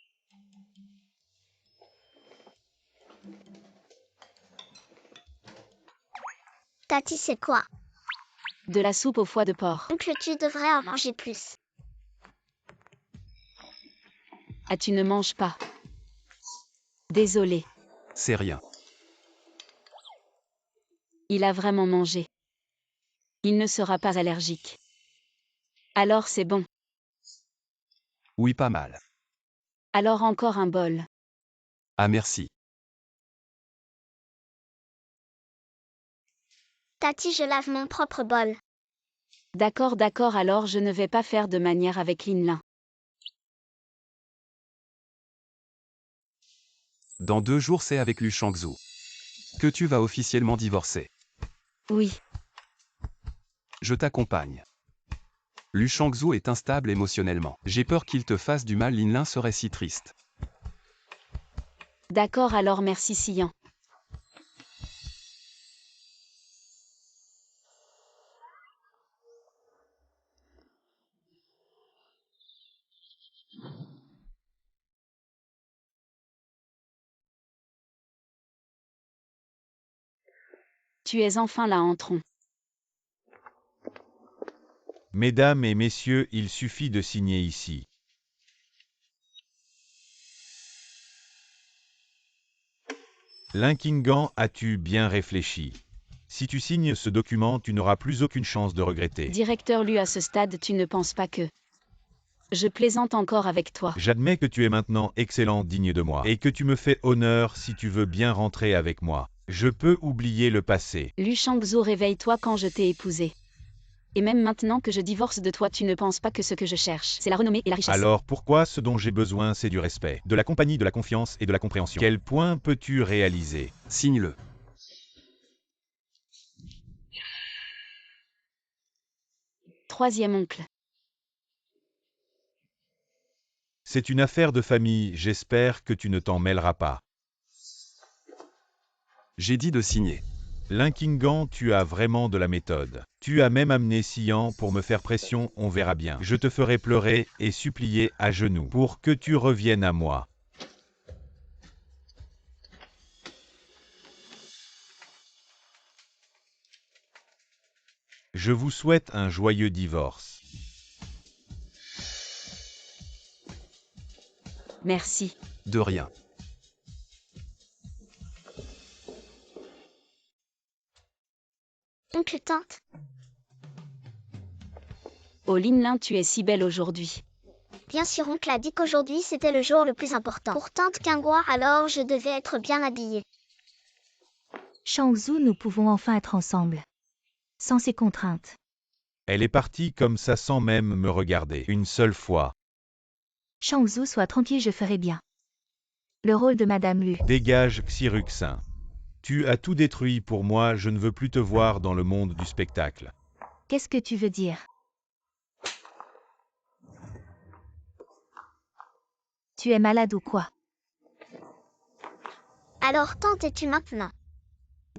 Tati, c'est quoi? De la soupe au foie de porc. Oncle, tu devrais en manger plus. Ah, tu ne manges pas. Désolé. C'est rien. Il a vraiment mangé. Il ne sera pas allergique. Alors c'est bon. Oui, pas mal. Alors encore un bol. Ah merci. Tati, je lave mon propre bol. D'accord, alors je ne vais pas faire de manière avec Linlin. Dans 2 jours, c'est avec Lu Shangzhu que tu vas officiellement divorcer. Oui, Je t'accompagne. Lu Shangzhu est instable émotionnellement. J'ai peur qu'il te fasse du mal. Linlin serait si triste. d'accord, alors merci Sian. Tu es enfin là, entrons. Mesdames et messieurs, il suffit de signer ici. Linkingan, as-tu bien réfléchi? Si tu signes ce document, tu n'auras plus aucune chance de regretter. Directeur Lu, à ce stade, tu ne penses pas que... Je plaisante encore avec toi. J'admets que tu es maintenant excellent, digne de moi, et que tu me fais honneur si tu veux bien rentrer avec moi. Je peux oublier le passé. Lu Shangzhu, réveille-toi quand je t'ai épousé. Et même maintenant que je divorce de toi, tu ne penses pas que ce que je cherche, c'est la renommée et la richesse. Alors pourquoi ce dont j'ai besoin, c'est du respect, de la compagnie, de la confiance et de la compréhension. Quel point peux-tu réaliser? Signe-le. Troisième oncle. C'est une affaire de famille, j'espère que tu ne t'en mêleras pas. J'ai dit de signer. Linkingan, tu as vraiment de la méthode. Tu as même amené Sian pour me faire pression, on verra bien. Je te ferai pleurer et supplier à genoux pour que tu reviennes à moi. Je vous souhaite un joyeux divorce. Merci. De rien. Oncle, tante. Oh Linlin, tu es si belle aujourd'hui. Bien sûr, oncle a dit qu'aujourd'hui c'était le jour le plus important. Pour tante Kingwa, alors je devais être bien habillée. Shangzhu, nous pouvons enfin être ensemble. Sans ces contraintes. Elle est partie comme ça sans même me regarder, une seule fois. Shangzhu, sois tranquille, je ferai bien. Le rôle de Madame Lu. Dégage, Xiruxin. Tu as tout détruit pour moi, je ne veux plus te voir dans le monde du spectacle. Qu'est-ce que tu veux dire? Tu es malade ou quoi? Alors tante, es-tu maintenant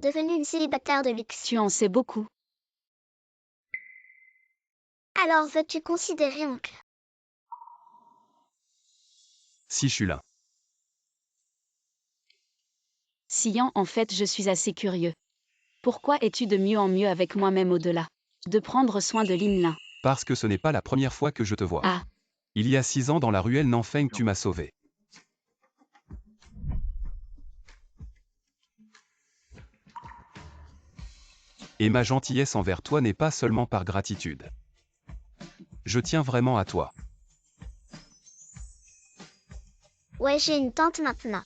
devenue une célibataire de luxe? Tu en sais beaucoup. Alors veux-tu considérer oncle? Si je suis là. Sian, en fait, je suis assez curieux. Pourquoi es-tu de mieux en mieux avec moi-même au-delà de prendre soin de Linlin? Parce que ce n'est pas la première fois que je te vois. Ah, Il y a 6 ans dans la ruelle Nanfeng, tu m'as sauvé. Et ma gentillesse envers toi n'est pas seulement par gratitude. Je tiens vraiment à toi. Ouais, j'ai une tante maintenant.